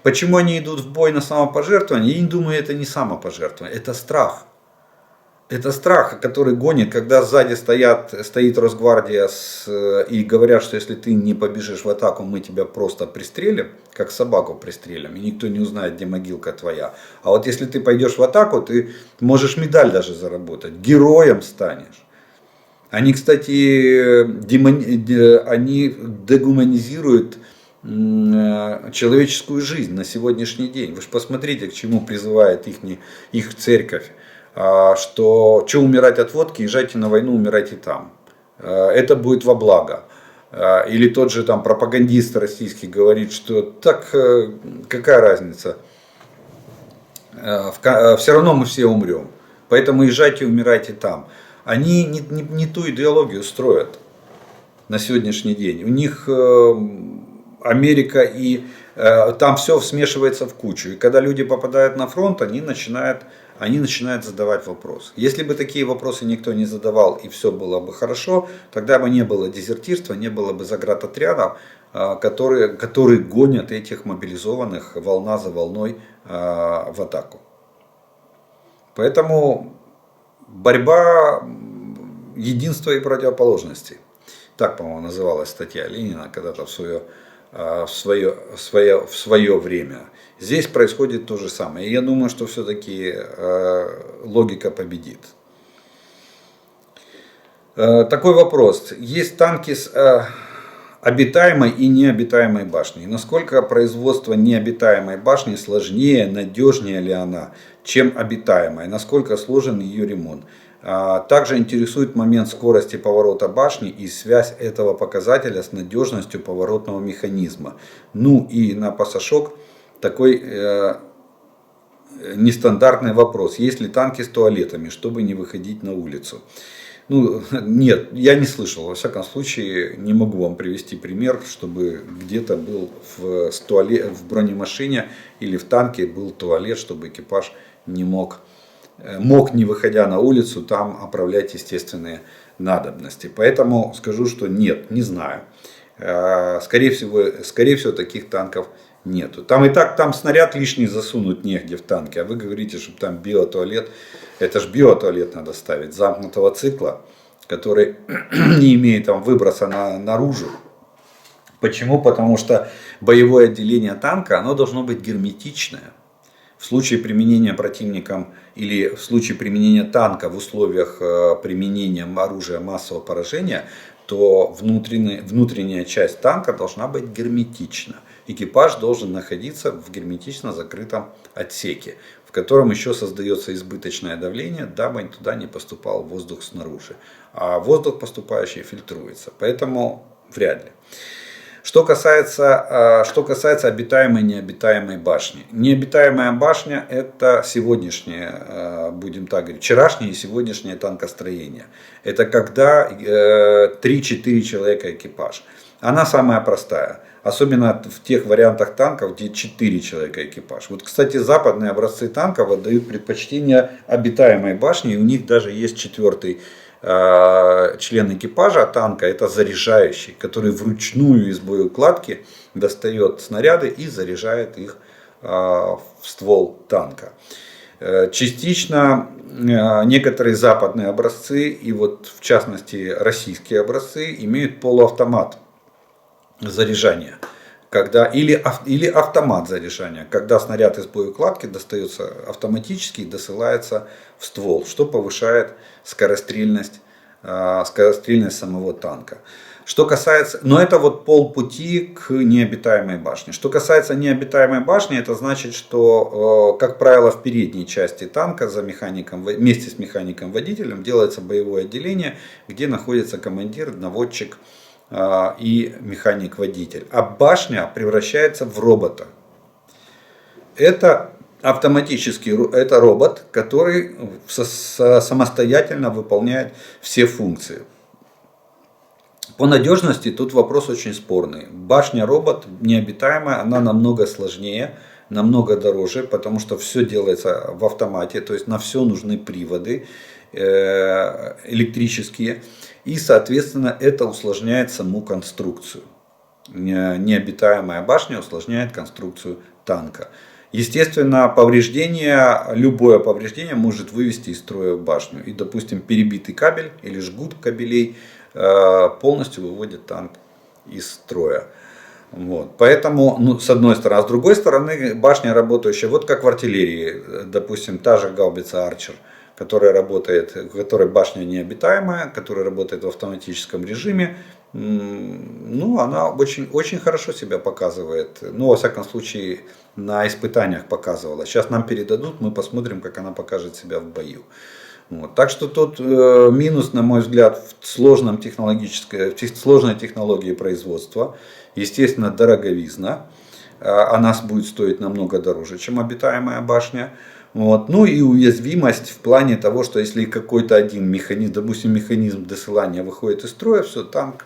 почему они идут в бой на самопожертвование, я не думаю, это не самопожертвование, это страх. Это страх, который гонит, когда сзади стоит Росгвардия и говорят, что если ты не побежишь в атаку, мы тебя просто пристрелим, как собаку пристрелим, и никто не узнает, где могилка твоя. А вот если ты пойдешь в атаку, ты можешь медаль даже заработать, героем станешь. Они, кстати, они дегуманизируют человеческую жизнь на сегодняшний день. Вы же посмотрите, к чему призывает их церковь. Что умирать от водки, езжайте на войну, умирайте там. Это будет во благо. Или тот же там пропагандист российский говорит, что так какая разница, все равно мы все умрем. Поэтому езжайте, умирайте там. Они не ту идеологию строят на сегодняшний день. У них Америка и там все смешивается в кучу. И когда люди попадают на фронт, они начинают задавать вопросы. Если бы такие вопросы никто не задавал и все было бы хорошо, тогда бы не было дезертирства, не было бы заградотрядов, которые гонят этих мобилизованных волна за волной в атаку. Поэтому борьба единства и противоположностей. Так, по-моему, называлась статья Ленина когда-то в свое время. Здесь происходит то же самое. И я думаю, что все-таки логика победит. Такой вопрос. Есть танки с обитаемой и необитаемой башней. Насколько производство необитаемой башни сложнее, надежнее ли она, чем обитаемая? Насколько сложен ее ремонт? Также интересует момент скорости поворота башни и связь этого показателя с надежностью поворотного механизма. Ну и на пасашок такой нестандартный вопрос. Есть ли танки с туалетами, чтобы не выходить на улицу? Ну, нет, я не слышал. Во всяком случае, не могу вам привести пример, чтобы где-то был в бронемашине или в танке был туалет, чтобы экипаж не мог, не выходя на улицу, там оправлять естественные надобности. Поэтому скажу, что нет, не знаю. Скорее всего, таких танков нету. Там и так там снаряд лишний засунуть негде в танке, а вы говорите, что там биотуалет. Это же биотуалет надо ставить, замкнутого цикла, который не имеет там выброса наружу. Почему? Потому что боевое отделение танка, оно должно быть герметичное. В случае применения противником или в случае применения танка в условиях применения оружия массового поражения, то внутренняя часть танка должна быть герметична. Экипаж должен находиться в герметично закрытом отсеке, в котором еще создается избыточное давление, дабы туда не поступал воздух снаружи. А воздух поступающий фильтруется. Поэтому вряд ли. Что касается обитаемой и необитаемой башни. Необитаемая башня — это сегодняшнее, будем так говорить, вчерашнее и сегодняшнее танкостроение. Это когда 3-4 человека экипаж. Она самая простая. Особенно в тех вариантах танков, где 4 человека экипаж. Вот, кстати, западные образцы танков отдают предпочтение обитаемой башне. И у них даже есть 4-й член экипажа танка, это заряжающий, который вручную из боеукладки достает снаряды и заряжает их в ствол танка. Частично некоторые западные образцы, и вот в частности российские образцы, имеют полуавтомат заряжания. Или автомат заряжания, когда снаряд из боеукладки достается автоматически и досылается в ствол, что повышает скорострельность самого танка. Но это вот полпути к необитаемой башне. Что касается необитаемой башни, это значит, что, как правило, в передней части танка вместе с механиком-водителем делается боевое отделение, где находится командир, наводчик и механик-водитель. А башня превращается в робота. Это робот, который самостоятельно выполняет все функции. По надежности тут вопрос очень спорный. Башня-робот необитаемая, она намного сложнее, намного дороже, потому что все делается в автомате, то есть на все нужны приводы электрические. И, соответственно, это усложняет саму конструкцию. Необитаемая башня усложняет конструкцию танка. Естественно, любое повреждение может вывести из строя башню. И, допустим, перебитый кабель или жгут кабелей полностью выводит танк из строя. Вот. Поэтому, с одной стороны. А с другой стороны, башня, работающая, вот как в артиллерии, допустим, та же гаубица Арчер, которая башня необитаемая, которая работает в автоматическом режиме, она очень, очень хорошо себя показывает. Во всяком случае, на испытаниях показывала. Сейчас нам передадут, мы посмотрим, как она покажет себя в бою. Вот. Так что тут минус, на мой взгляд, в сложной технологии производства. Естественно, дороговизна. Она будет стоить намного дороже, чем обитаемая башня. Вот. И уязвимость в плане того, что если какой-то один механизм, допустим, механизм досылания выходит из строя, все, танк.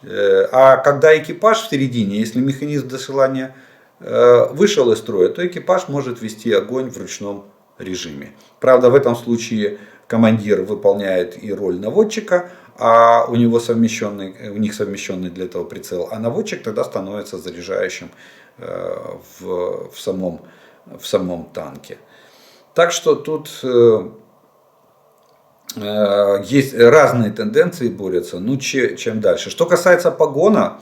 А когда экипаж в середине, если механизм досылания вышел из строя, то экипаж может вести огонь в ручном режиме. Правда, в этом случае командир выполняет и роль наводчика, а у них совмещенный для этого прицел, а наводчик тогда становится заряжающим в самом танке. Так что тут есть разные тенденции борются, чем дальше. Что касается погона,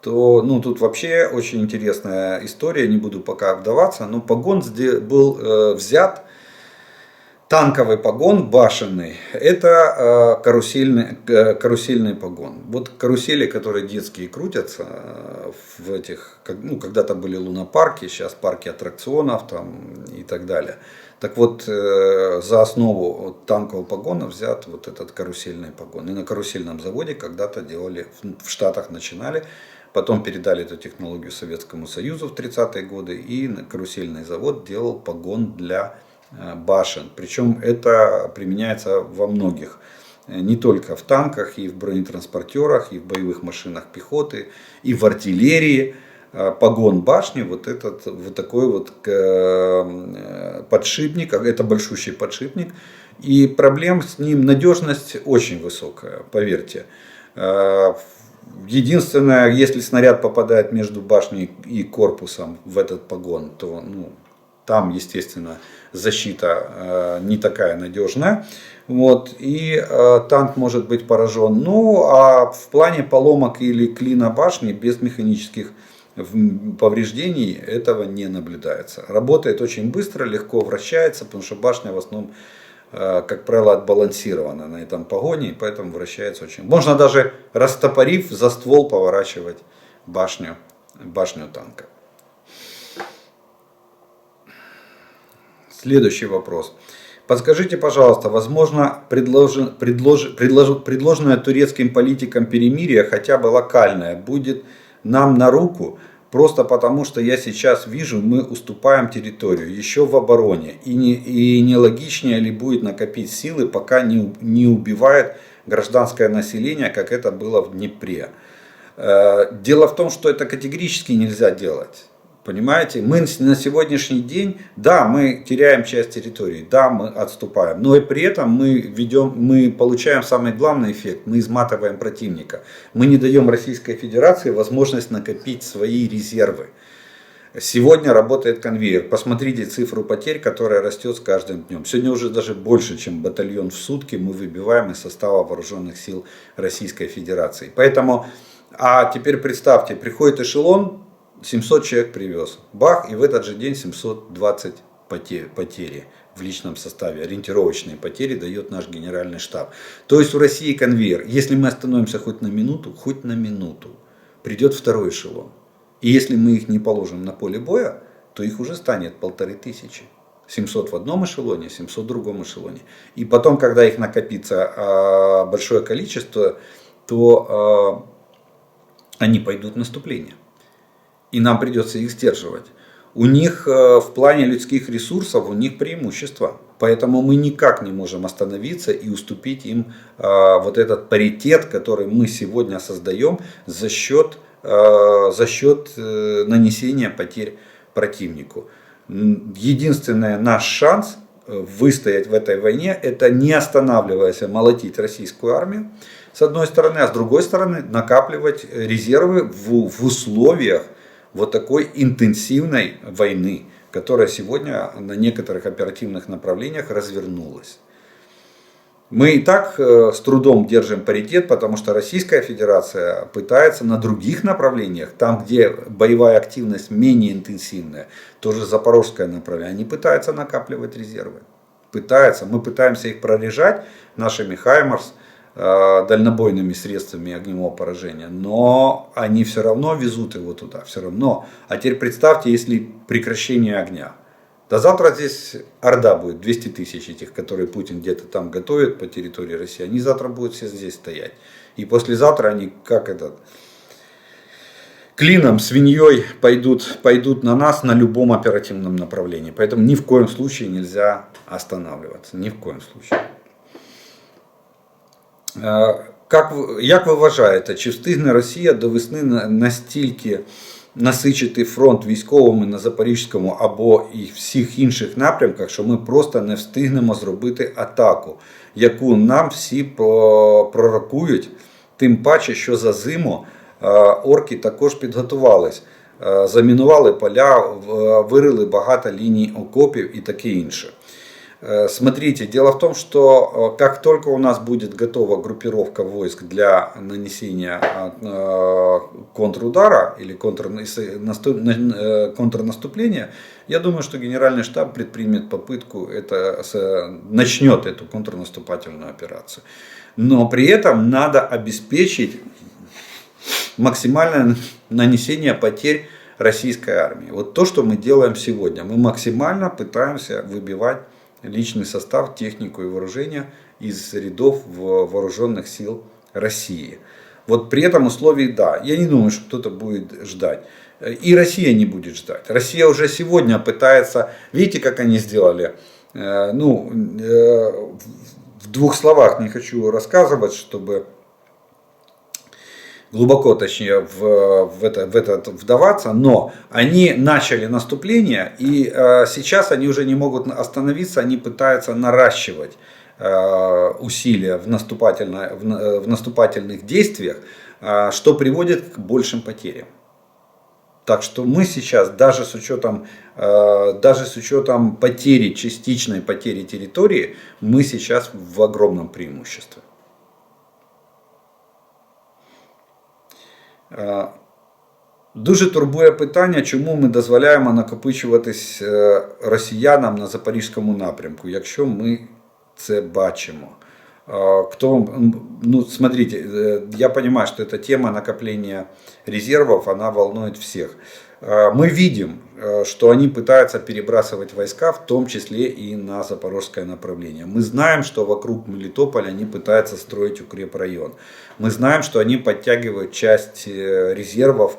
то тут вообще очень интересная история, не буду пока вдаваться, но погон был взят, танковый погон башенный, это карусельный погон. Вот карусели, которые детские крутятся, когда-то были лунопарки, сейчас парки аттракционов и так далее. Так вот, за основу танкового погона взят вот этот карусельный погон. И на карусельном заводе когда-то делали, в Штатах начинали, потом передали эту технологию Советскому Союзу в 30-е годы, и карусельный завод делал погон для башен. Причем это применяется во многих не только в танках, и в бронетранспортерах, и в боевых машинах пехоты, и в артиллерии. Погон башни, вот такой вот подшипник, это большущий подшипник, и проблем с ним, надежность очень высокая, поверьте. Единственное, если снаряд попадает между башней и корпусом в этот погон, то там, естественно, защита не такая надежная. Вот, и танк может быть поражен. Ну, а в плане поломок или клина башни без механических повреждений этого не наблюдается. Работает очень быстро, легко вращается, потому что башня в основном, как правило, отбалансирована на этом погоне, и поэтому вращается очень. Можно даже, растопорив, за ствол поворачивать башню танка. Следующий вопрос. Подскажите, пожалуйста, возможно, предложенное турецким политикам перемирие, хотя бы локальное, будет нам на руку, просто потому что я сейчас вижу, мы уступаем территорию, еще в обороне. И не логичнее ли будет накопить силы, пока не убивает гражданское население, как это было в Днепре. Дело в том, что это категорически нельзя делать. Понимаете, мы на сегодняшний день, да, мы теряем часть территории, да, мы отступаем, но и при этом мы получаем самый главный эффект, мы изматываем противника. Мы не даем Российской Федерации возможность накопить свои резервы. Сегодня работает конвейер. Посмотрите цифру потерь, которая растет с каждым днем. Сегодня уже даже больше, чем батальон в сутки мы выбиваем из состава вооруженных сил Российской Федерации. Поэтому, а теперь представьте, приходит эшелон, 700 человек привез. Бах, и в этот же день 720 потери в личном составе. Ориентировочные потери дает наш генеральный штаб. То есть у России конвейер. Если мы остановимся хоть на минуту, придет второй эшелон. И если мы их не положим на поле боя, то их уже станет 1500. 700 в одном эшелоне, 700 в другом эшелоне. И потом, когда их накопится большое количество, то они пойдут в наступление. И нам придется их сдерживать. У них в плане людских ресурсов, у них преимущество. Поэтому мы никак не можем остановиться и уступить им вот этот паритет, который мы сегодня создаем за счет нанесения потерь противнику. Единственный наш шанс выстоять в этой войне, это не останавливаясь молотить российскую армию, с одной стороны, а с другой стороны накапливать резервы в условиях вот такой интенсивной войны, которая сегодня на некоторых оперативных направлениях развернулась. Мы и так с трудом держим паритет, потому что Российская Федерация пытается на других направлениях, там где боевая активность менее интенсивная, тоже Запорожское направление, они пытаются накапливать резервы. Мы пытаемся их прорежать нашими Хаймарс, дальнобойными средствами огневого поражения, но они все равно везут его туда, все равно. А теперь представьте, если прекращение огня. До завтра здесь орда будет, 200 тысяч этих, которые Путин где-то там готовит по территории России, они завтра будут все здесь стоять. И послезавтра они клином, свиньей пойдут на нас на любом оперативном направлении. Поэтому ни в коем случае нельзя останавливаться, ни в коем случае. Як ви вважаєте, чи встигне Росія до весни настільки насичити фронт військовими на Запорізькому або і всіх інших напрямках, що ми просто не встигнемо зробити атаку, яку нам всі пророкують, тим паче, що за зиму орки також підготувались, замінували поля, вирили багато ліній окопів і таке інше. Смотрите, дело в том, что как только у нас будет готова группировка войск для нанесения контрудара или контрнаступления, я думаю, что Генеральный штаб предпримет попытку, начнет эту контрнаступательную операцию. Но при этом надо обеспечить максимальное нанесение потерь российской армии. Вот то, что мы делаем сегодня. Мы максимально пытаемся выбивать личный состав, технику и вооружение из рядов вооруженных сил России. Вот при этом условии, да, я не думаю, что кто-то будет ждать. И Россия не будет ждать. Россия уже сегодня пытается, видите, как они сделали, в в двух словах не хочу рассказывать, чтобы глубоко, точнее, в это вдаваться, но они начали наступление, и сейчас они уже не могут остановиться, они пытаются наращивать усилия в наступательных действиях, что приводит к большим потерям. Так что мы сейчас, даже с учетом потери, частичной потери территории, мы сейчас в огромном преимуществе. Дуже турбує питання, чому ми дозволяємо накопичуватись росіянам на Запорізькому напрямку, якщо ми це бачимо. Смотрите, я понимаю, что эта тема накопления резервов, она волнует всех. Мы видим, что они пытаются перебрасывать войска, в том числе и на запорожское направление. Мы знаем, что вокруг Мелитополя они пытаются строить укрепрайон. Мы знаем, что они подтягивают часть резервов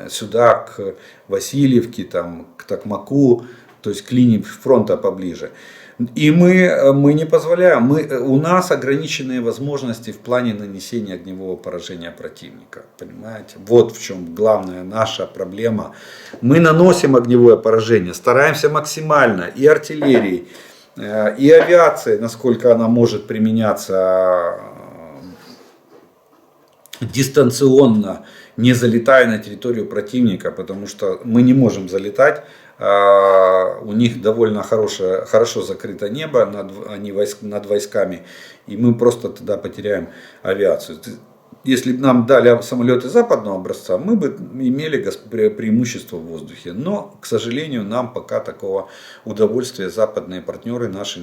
сюда, к Васильевке, там, к Токмаку, то есть к линии фронта поближе. И мы не позволяем, у нас ограниченные возможности в плане нанесения огневого поражения противника. Понимаете? Вот в чем главная наша проблема. Мы наносим огневое поражение, стараемся максимально и артиллерией, и авиацией, насколько она может применяться дистанционно, не залетая на территорию противника, потому что мы не можем залетать. У них довольно хорошо закрыто небо над войсками, и мы просто тогда потеряем авиацию. Если бы нам дали самолеты западного образца, мы бы имели преимущество в воздухе. Но, к сожалению, нам пока такого удовольствия западные партнеры наши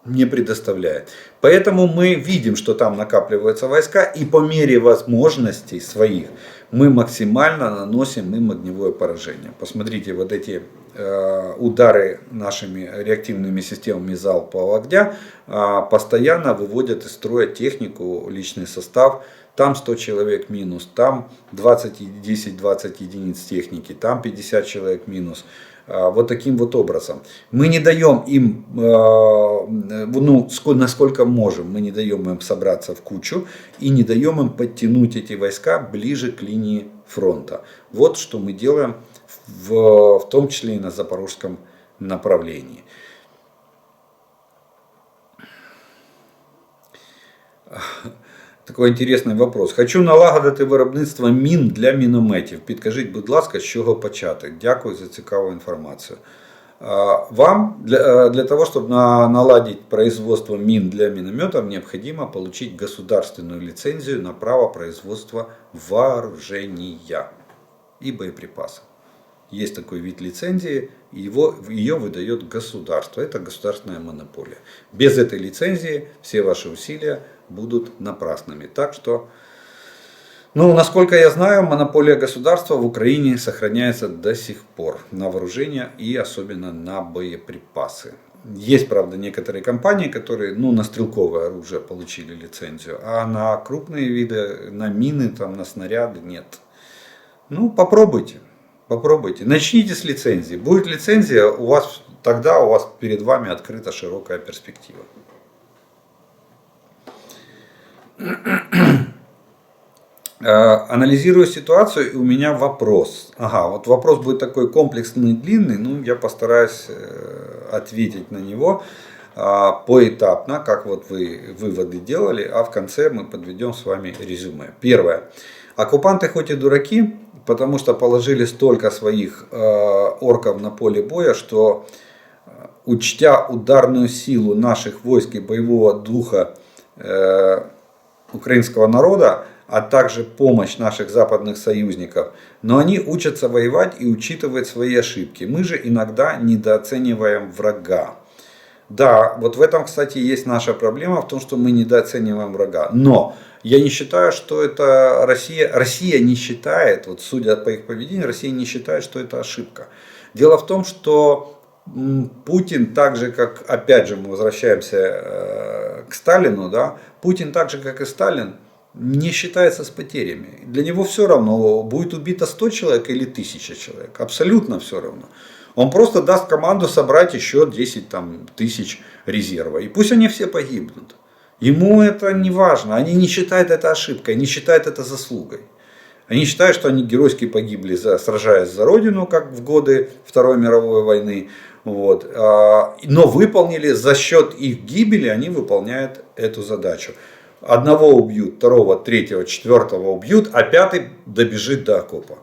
не предоставляет. Поэтому мы видим, что там накапливаются войска, и по мере возможностей своих мы максимально наносим им огневое поражение. Посмотрите, вот эти удары нашими реактивными системами залпового огня постоянно выводят из строя технику, личный состав. Там 100 человек минус, там 10-20 единиц техники, там 50 человек минус. Вот таким вот образом. Мы не даем им, насколько можем, мы не даем им собраться в кучу и не даем им подтянуть эти войска ближе к линии фронта. Вот что мы делаем в том числе и на запорожском направлении. Такий інтересний вопрос. Хочу налагодити виробництво мін для мінометів. Підкажіть, будь ласка, з чого почати? Дякую за цікаву інформацію. Вам для того, чтобы наладить производство мин для минометов, необходимо получить государственную лицензию на право производства вооружения и боеприпасов. Есть такой вид лицензии, ее выдает государство. Это государственная монополия. Без этой лицензии все ваши усилия будут напрасными. Так что, насколько я знаю, монополия государства в Украине сохраняется до сих пор на вооружение и особенно на боеприпасы. Есть, правда, некоторые компании, которые на стрелковое оружие получили лицензию, а на крупные виды, на мины, на снаряды нет. Попробуйте. Попробуйте. Начните с лицензии. Будет лицензия, тогда у вас перед вами открыта широкая перспектива. Анализируя ситуацию, у меня вопрос. Вот вопрос будет такой комплексный, длинный, я постараюсь ответить на него поэтапно, как вы выводы делали, а в конце мы подведем с вами резюме. Первое. Оккупанты хоть и дураки, потому что положили столько своих орков на поле боя, что, учтя ударную силу наших войск и боевого духа украинского народа, а также помощь наших западных союзников, но они учатся воевать и учитывать свои ошибки. Мы же иногда недооцениваем врага. Да, вот в этом, кстати, есть наша проблема, в том, что мы недооцениваем врага. Но я не считаю, что это Россия не считает, судя по их поведению, Россия не считает, что это ошибка. Дело в том, что Путин, так же как, опять же, мы возвращаемся к Сталину, Путин, так же как и Сталин, не считается с потерями. Для него все равно, будет убито 100 человек или 1000 человек. Абсолютно все равно. Он просто даст команду собрать еще 10 тысяч резерва. И пусть они все погибнут. Ему это не важно. Они не считают это ошибкой, они считают это заслугой. Они считают, что они геройски погибли, сражаясь за Родину, как в годы Второй мировой войны. Вот. Но выполнили, за счет их гибели они выполняют эту задачу. Одного убьют, второго, третьего, четвертого убьют, а пятый добежит до окопа.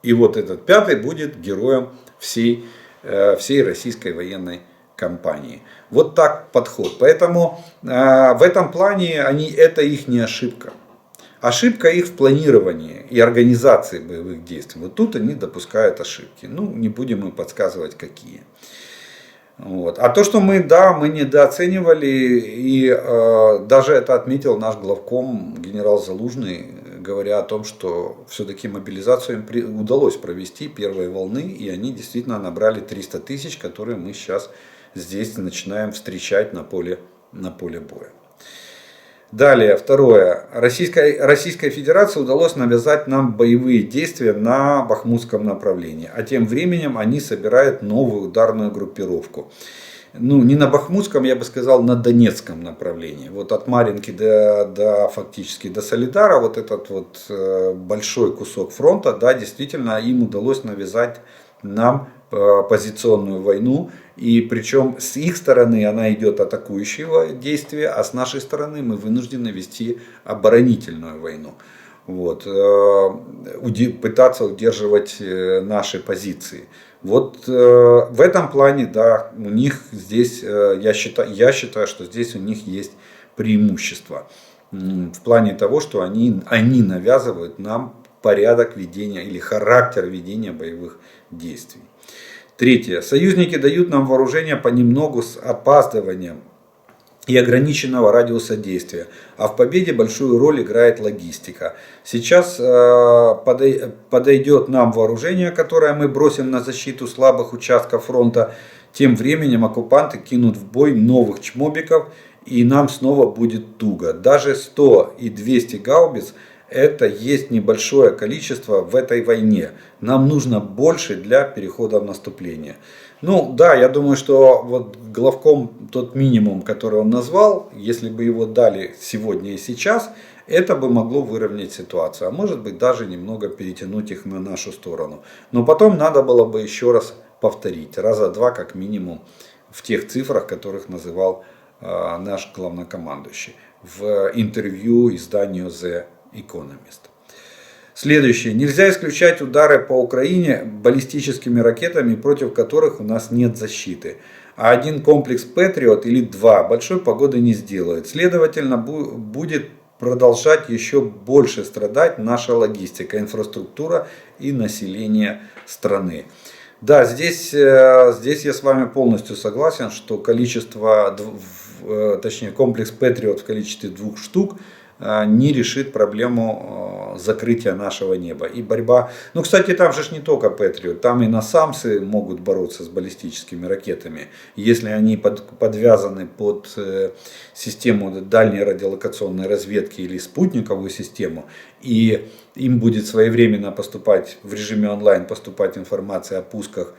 И вот этот пятый будет героем всей российской военной кампании. Вот так подход. Поэтому в этом плане это их не ошибка. Ошибка их в планировании и организации боевых действий. Вот тут они допускают ошибки. Ну, не будем им подсказывать, какие. Вот. А то, что мы недооценивали, и даже это отметил наш главком генерал Залужный, говоря о том, что все-таки мобилизацию им удалось провести первой волны, и они действительно набрали 300 тысяч, которые мы сейчас здесь начинаем встречать на поле боя. Далее, второе. Российской Федерации удалось навязать нам боевые действия на Бахмутском направлении. А тем временем они собирают новую ударную группировку. Ну, не на Бахмутском, я бы сказал, на Донецком направлении. Вот от Марьинки фактически до Солидара, вот этот вот большой кусок фронта, да, действительно им удалось навязать нам позиционную войну. И причем с их стороны она идет атакующего действия, а с нашей стороны мы вынуждены вести оборонительную войну. Вот, пытаться удерживать наши позиции. Вот в этом плане, да, у них здесь, я считаю, что здесь у них есть преимущество. В плане того, что они навязывают нам порядок ведения или характер ведения боевых действий. Третье. Союзники дают нам вооружение понемногу с опаздыванием и ограниченного радиуса действия. А в победе большую роль играет логистика. Сейчас подойдет нам вооружение, которое мы бросим на защиту слабых участков фронта. Тем временем оккупанты кинут в бой новых чмобиков, и нам снова будет туго. Даже 100 и 200 гаубиц — это есть небольшое количество в этой войне. Нам нужно больше для перехода в наступление. Ну да, я думаю, что вот главком тот минимум, который он назвал, если бы его дали сегодня и сейчас, это бы могло выровнять ситуацию. А может быть даже немного перетянуть их на нашу сторону. Но потом надо было бы еще раз повторить. Раза два как минимум в тех цифрах, которых называл наш главнокомандующий в интервью изданию The Economist. Следующее. Нельзя исключать удары по Украине баллистическими ракетами, против которых у нас нет защиты. А один комплекс Patriot или два большой погоды не сделает. Следовательно, будет продолжать еще больше страдать наша логистика, инфраструктура и население страны. Да, здесь я с вами полностью согласен, что комплекс Patriot в количестве 2 штук не решит проблему закрытия нашего неба. И борьба, ну, кстати, там же не только Patriot, там и насамсы могут бороться с баллистическими ракетами. Если они подвязаны под систему дальней радиолокационной разведки или спутниковую систему, и им будет своевременно поступать в режиме онлайн информация о пусках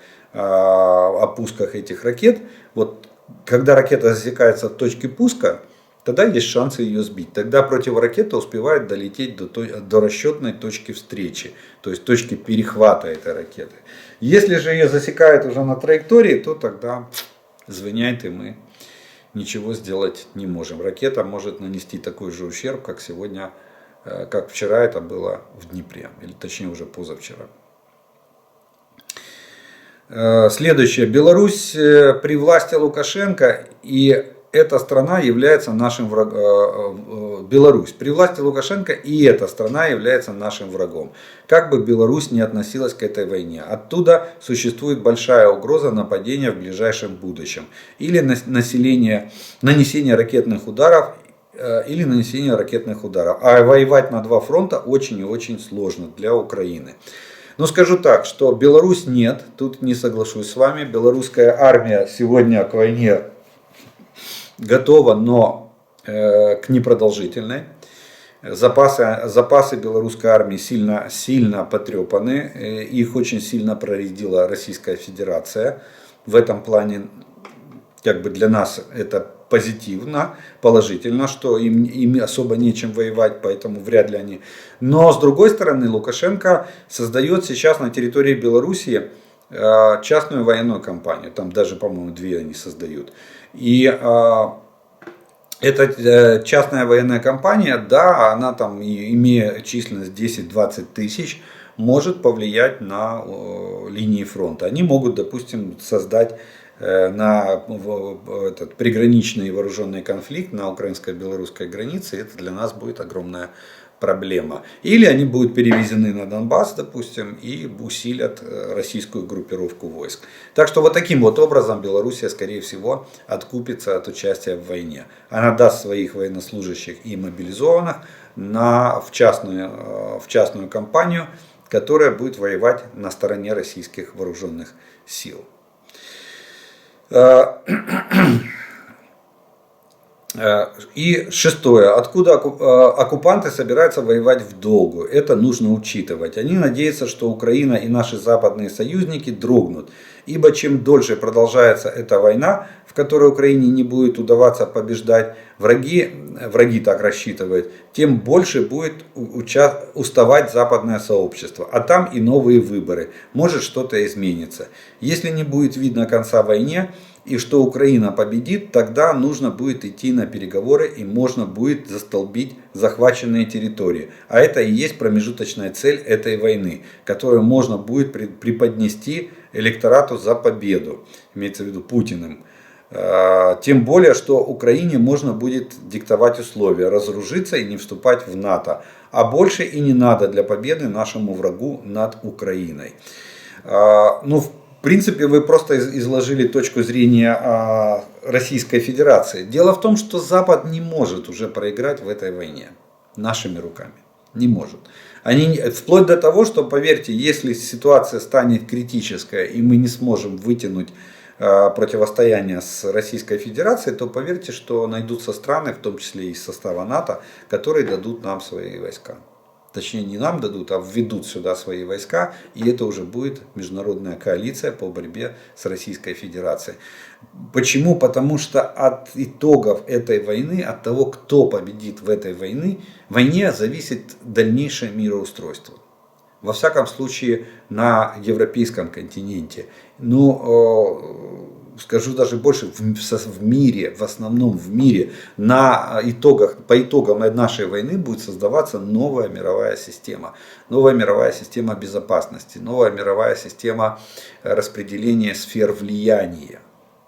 этих ракет. Вот когда ракета засекается в точке пуска, тогда есть шансы ее сбить. Тогда противоракета успевает долететь до расчетной точки встречи, то есть точки перехвата этой ракеты. Если же ее засекают уже на траектории, то тогда звоняет, и мы ничего сделать не можем. Ракета может нанести такой же ущерб, как вчера это было в Днепре, или точнее уже позавчера. Следующее. Беларусь при власти Лукашенко, и эта страна является нашим врагом. Беларусь при власти Лукашенко, и эта страна является нашим врагом. Как бы Беларусь не относилась к этой войне, оттуда существует большая угроза нападения в ближайшем будущем. Или нанесение ракетных ударов. А воевать на два фронта очень и очень сложно для Украины. Но скажу так, что Беларусь нет, тут не соглашусь с вами. Белорусская армия сегодня к войне готова, но к непродолжительной. Запасы белорусской армии сильно потрепаны, их очень сильно проредила Российская Федерация. В этом плане как бы для нас это позитивно, положительно, что им особо нечем воевать, поэтому вряд ли они. Но с другой стороны, Лукашенко создает сейчас на территории Белоруссии частную военную компанию. Там даже, по-моему, 2 они создают. И эта частная военная компания, да, она там, имея численность 10-20 тысяч, может повлиять на линии фронта. Они могут, допустим, создать на этот приграничный вооруженный конфликт на украинско-белорусской границе. Это для нас будет огромная проблема. Или они будут перевезены на Донбасс, допустим, и усилят российскую группировку войск. Так что вот таким вот образом Белоруссия, скорее всего, откупится от участия в войне. Она даст своих военнослужащих и мобилизованных в частную компанию, которая будет воевать на стороне российских вооруженных сил. И шестое. Откуда оккупанты собираются воевать в долгу? Это нужно учитывать. Они надеются, что Украина и наши западные союзники дрогнут. Ибо чем дольше продолжается эта война, в которой Украине не будет удаваться побеждать, враги так рассчитывают, тем больше будет уставать западное сообщество. А там и новые выборы. Может что-то изменится. Если не будет видно конца войне, и что Украина победит, тогда нужно будет идти на переговоры и можно будет застолбить захваченные территории. А это и есть промежуточная цель этой войны, которую можно будет преподнести электорату за победу, имеется в виду Путиным. Тем более, что Украине можно будет диктовать условия, разоружиться и не вступать в НАТО. А больше и не надо для победы нашему врагу над Украиной. В принципе, вы просто изложили точку зрения Российской Федерации. Дело в том, что Запад не может уже проиграть в этой войне нашими руками. Не может. Вплоть до того, что, поверьте, если ситуация станет критической и мы не сможем вытянуть противостояние с Российской Федерацией, то поверьте, что найдутся страны, в том числе и из состава НАТО, которые дадут нам свои войска. Точнее, не нам дадут, а введут сюда свои войска, и это уже будет международная коалиция по борьбе с Российской Федерацией. Почему? Потому что от итогов этой войны, от того, кто победит в этой войне, зависит дальнейшее мироустройство. Во всяком случае, на европейском континенте. Скажу даже больше, в мире, в основном в мире, по итогам нашей войны будет создаваться новая мировая система. Новая мировая система безопасности, новая мировая система распределения сфер влияния.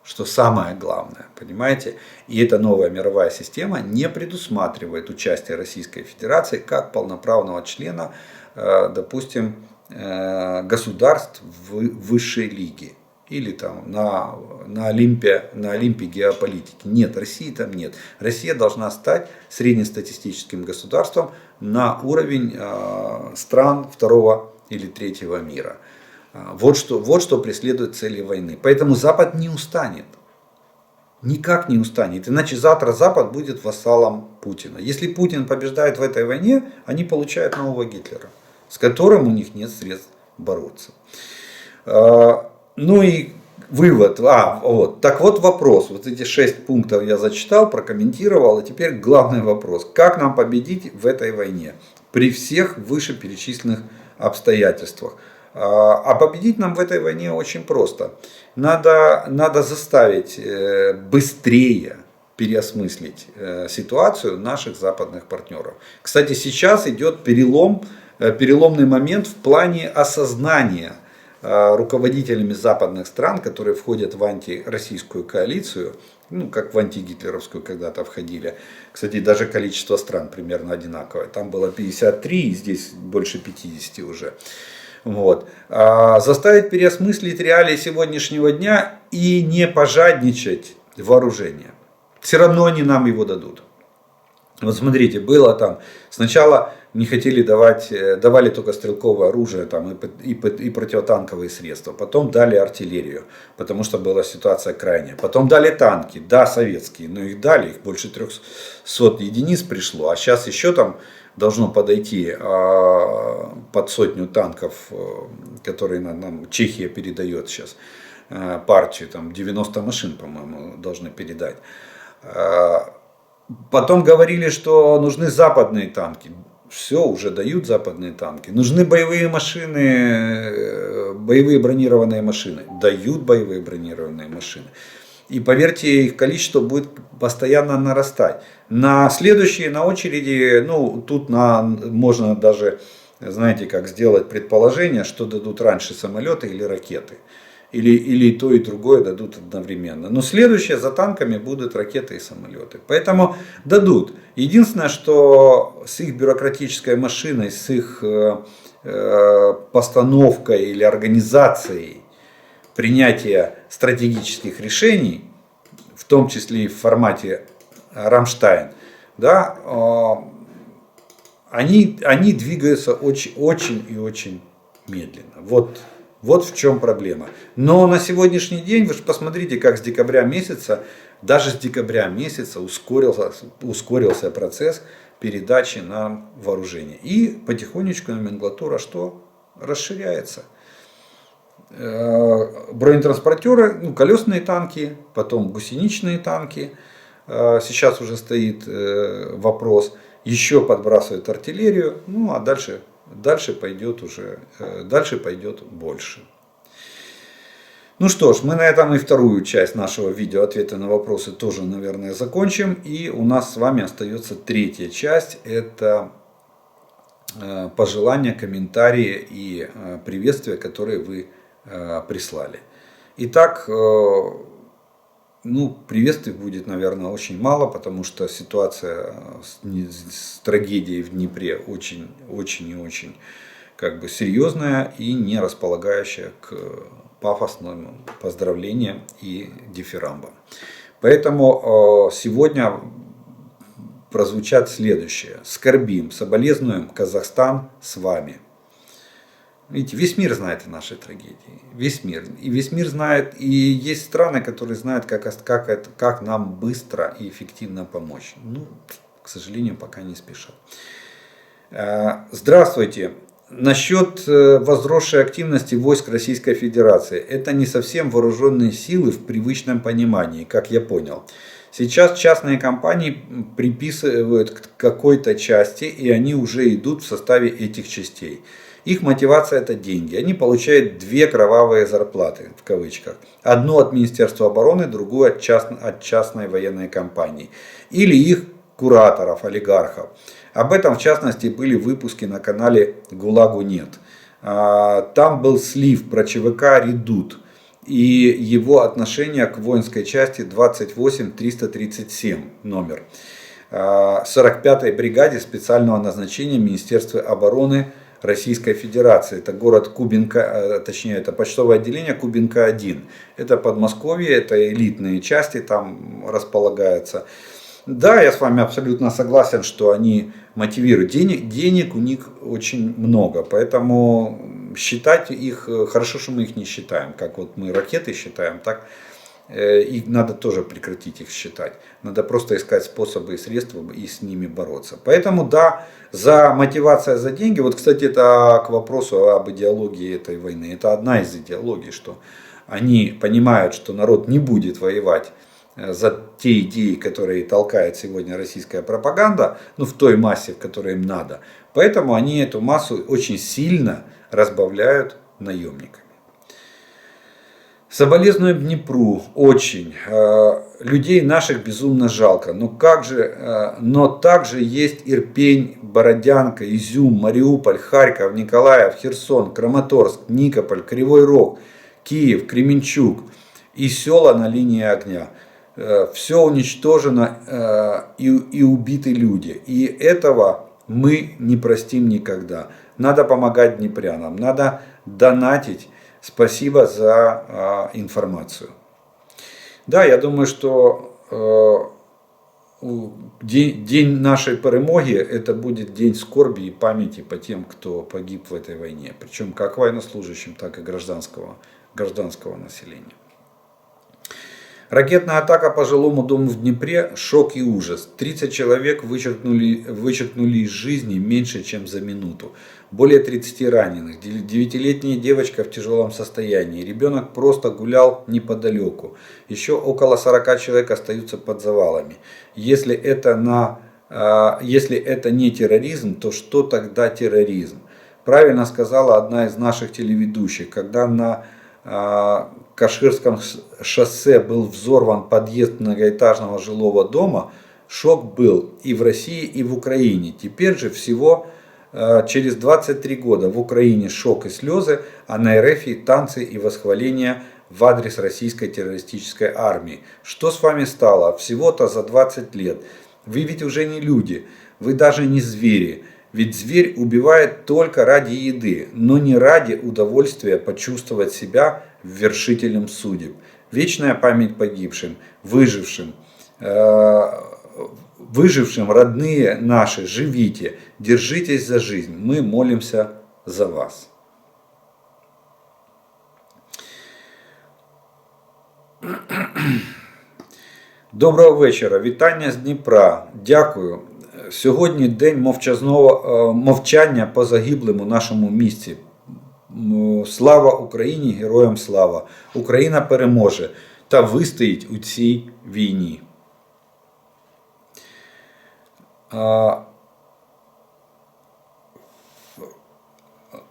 Что самое главное, понимаете? И эта новая мировая система не предусматривает участие Российской Федерации как полноправного члена, допустим, государств высшей лиги. Или там на Олимпе геополитики. Нет, России там нет. Россия должна стать среднестатистическим государством на уровень стран второго или третьего мира. Вот что преследует цели войны. Поэтому Запад не устанет. Никак не устанет. Иначе завтра Запад будет вассалом Путина. Если Путин побеждает в этой войне, они получают нового Гитлера, с которым у них нет средств бороться. И вывод. Так вот вопрос. Вот эти 6 пунктов я зачитал, прокомментировал. И теперь главный вопрос. Как нам победить в этой войне? При всех вышеперечисленных обстоятельствах. А победить нам в этой войне очень просто. Надо заставить быстрее переосмыслить ситуацию наших западных партнеров. Кстати, сейчас идет переломный момент в плане осознания руководителями западных стран, которые входят в антироссийскую коалицию, как в антигитлеровскую когда-то входили. Кстати, даже количество стран примерно одинаковое. Там было 53, и здесь больше 50 уже. Заставить переосмыслить реалии сегодняшнего дня и не пожадничать вооружение. Все равно они нам его дадут. Вот смотрите, было там сначала не хотели давали только стрелковое оружие и противотанковые средства. Потом дали артиллерию, потому что была ситуация крайняя. Потом дали танки, да, советские, но их больше 300 единиц пришло. А сейчас еще там должно подойти под сотню танков, которые нам Чехия передает сейчас, партию, там 90 машин, по-моему, должны передать. Потом говорили, что нужны западные танки. Все, уже дают западные танки. Нужны боевые машины, боевые бронированные машины. Дают боевые бронированные машины. И поверьте, их количество будет постоянно нарастать. На следующие на очереди, ну, тут можно даже, знаете, как сделать предположение, что дадут раньше, самолеты или ракеты. Или и то, и другое дадут одновременно. Но следующее за танками будут ракеты и самолеты. Поэтому дадут. Единственное, что с их бюрократической машиной, с их постановкой или организацией принятия стратегических решений, в том числе и в формате Рамштайн, да, они двигаются очень и очень медленно. Вот в чем проблема. Но на сегодняшний день, вы же посмотрите, как с декабря месяца, даже с декабря месяца ускорился процесс передачи нам вооружения. И потихонечку номенклатура что? Расширяется. Бронетранспортеры, ну, колесные танки, потом гусеничные танки. Сейчас уже стоит вопрос. Еще подбрасывают артиллерию. Ну а дальше пойдет больше. Ну что ж, мы на этом и вторую часть нашего видео ответы на вопросы тоже, наверное, закончим. И у нас с вами остается третья часть. Это пожелания, комментарии и приветствия, которые вы прислали. Итак, ну, приветствий будет, наверное, очень мало, потому что ситуация с трагедией в Днепре очень и очень как бы серьезная и не располагающая к пафосным поздравлениям и дифирамбам. Поэтому сегодня прозвучат следующее. Скорбим, соболезнуем, Казахстан с вами. Видите, весь мир знает о нашей трагедии. Весь мир. И весь мир знает, и есть страны, которые знают, как нам быстро и эффективно помочь. Ну, к сожалению, пока не спешат. Здравствуйте. Насчет возросшей активности войск Российской Федерации. Это не совсем вооруженные силы в привычном понимании, как я понял. Сейчас частные компании приписывают к какой-то части, и они уже идут в составе этих частей. Их мотивация — это деньги. Они получают две кровавые зарплаты, в кавычках. Одну от Министерства обороны, другую от частной военной компании. Или их кураторов, олигархов. Об этом, в частности, были выпуски на канале «ГУЛАГу нет». Там был слив про ЧВК «Редут» и его отношение к воинской части 28337 номер 45-й бригаде специального назначения Министерства обороны Российской Федерации. Это город Кубинка, точнее, это почтовое отделение Кубинка-1. Это Подмосковье, это элитные части там располагаются. Да, я с вами абсолютно согласен, что они мотивируют. Денег у них очень много, поэтому считать их, хорошо, что мы их не считаем. Как вот мы ракеты считаем, так их надо тоже прекратить их считать. Надо просто искать способы и средства и с ними бороться. Поэтому да, мотивация за деньги. Вот, кстати, это к вопросу об идеологии этой войны. Это одна из идеологий, что они понимают, что народ не будет воевать за те идеи, которые толкает сегодня российская пропаганда, ну, в той массе, в которой им надо. Поэтому они эту массу очень сильно разбавляют наемниками. Соболезнуем Днепру очень. Людей наших безумно жалко. Но также есть Ирпень, Бородянка, Изюм, Мариуполь, Харьков, Николаев, Херсон, Краматорск, Никополь, Кривой Рог, Киев, Кременчуг и села на линии огня. Все уничтожено и убиты люди. И этого мы не простим никогда. Надо помогать днепрянам, надо донатить. Спасибо за информацию. Да, я думаю, что день нашей перемоги это будет день скорби и памяти по тем, кто погиб в этой войне. Причем как военнослужащим, так и гражданского населения. Ракетная атака по жилому дому в Днепре – шок и ужас. 30 человек вычеркнули из жизни меньше, чем за минуту. Более 30 раненых. 9-летняя девочка в тяжелом состоянии. Ребенок просто гулял неподалеку. Еще около 40 человек остаются под завалами. Если это не терроризм, то что тогда терроризм? Правильно сказала одна из наших телеведущих, когда на Каширском шоссе был взорван подъезд многоэтажного жилого дома, шок был и в России, и в Украине. Теперь же всего через 23 года в Украине шок и слезы, а на РФ танцы и восхваления в адрес российской террористической армии. Что с вами стало? Всего-то за 20 лет. Вы ведь уже не люди, вы даже не звери. Ведь зверь убивает только ради еды, но не ради удовольствия почувствовать себя вершителем судеб. Вечная память погибшим, выжившим, родные наши, живите, держитесь за жизнь, мы молимся за вас. Доброго вечора, вітання з Дніпра, дякую. Сьогодні день мовчання по загиблим у нашому місті. Слава Україні, героям слава! Україна переможе та вистоїть у цій війні.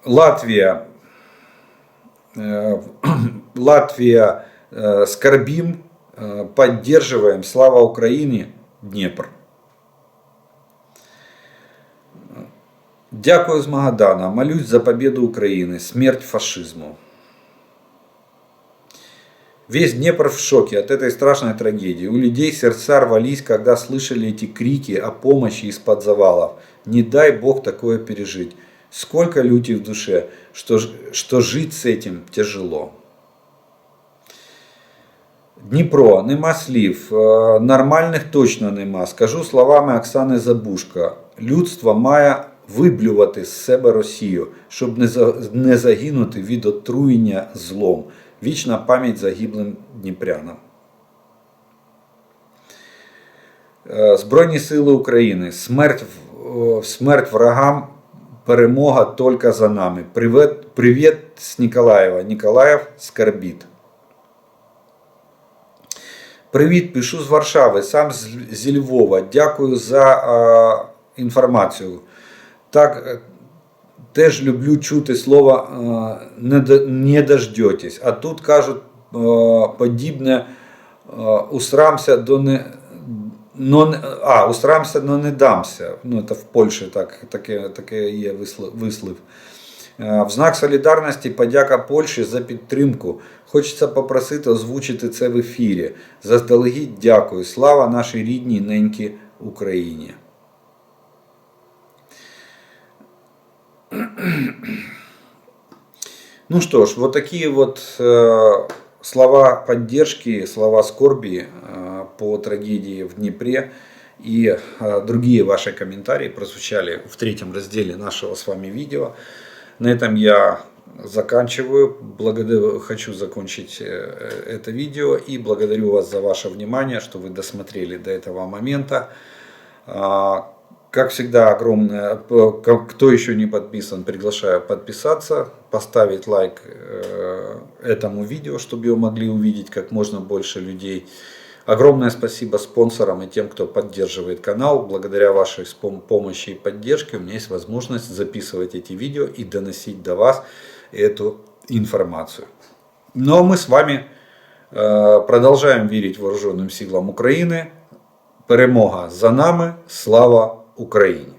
Латвия, скорбим, поддерживаем, слава Украине, Днепр. Дякую з Магадана, молюсь за победу Украины, смерть фашизму. Весь Днепр в шоке от этой страшной трагедии. У людей сердца рвались, когда слышали эти крики о помощи из-под завалов. Не дай Бог такое пережить. Сколько люти в душе, что жить с этим тяжело. Дніпро, нема слів, нормальних точно нема. Скажу словами Оксани Забушко. Людство має виблювати з себе Росію, щоб не загинути від отруєння злом. Вічна пам'ять загиблим дніпрянам. Збройні сили України. Смерть врагам, перемога тільки за нами. Привіт з Ніколаєва. Ніколаїв скорбить. Привіт, пишу з Варшави, сам зі Львова. Дякую за інформацію. Так, теж люблю чути слово «не дождетесь». А тут кажуть подібне «усрамся, но не дамся». Ну, це в Польщі таке є вислів. В знак солідарності подяка Польщі за підтримку. Хочеться попросити озвучити це в ефірі. Заздалегідь дякую. Слава нашій рідній ненькій Україні. Ну что ж, вот такие вот слова поддержки, слова скорби по трагедии в Днепре и другие ваши комментарии прозвучали в третьем разделе нашего с вами видео. На этом я заканчиваю. Хочу закончить это видео и благодарю вас за ваше внимание, что вы досмотрели до этого момента. Как всегда, огромное, кто еще не подписан, приглашаю подписаться, поставить лайк этому видео, чтобы его могли увидеть как можно больше людей. Огромное спасибо спонсорам и тем, кто поддерживает канал. Благодаря вашей помощи и поддержке у меня есть возможность записывать эти видео и доносить до вас эту информацию. Ну а мы с вами продолжаем верить вооруженным силам Украины. Перемога за нами. Слава Україні!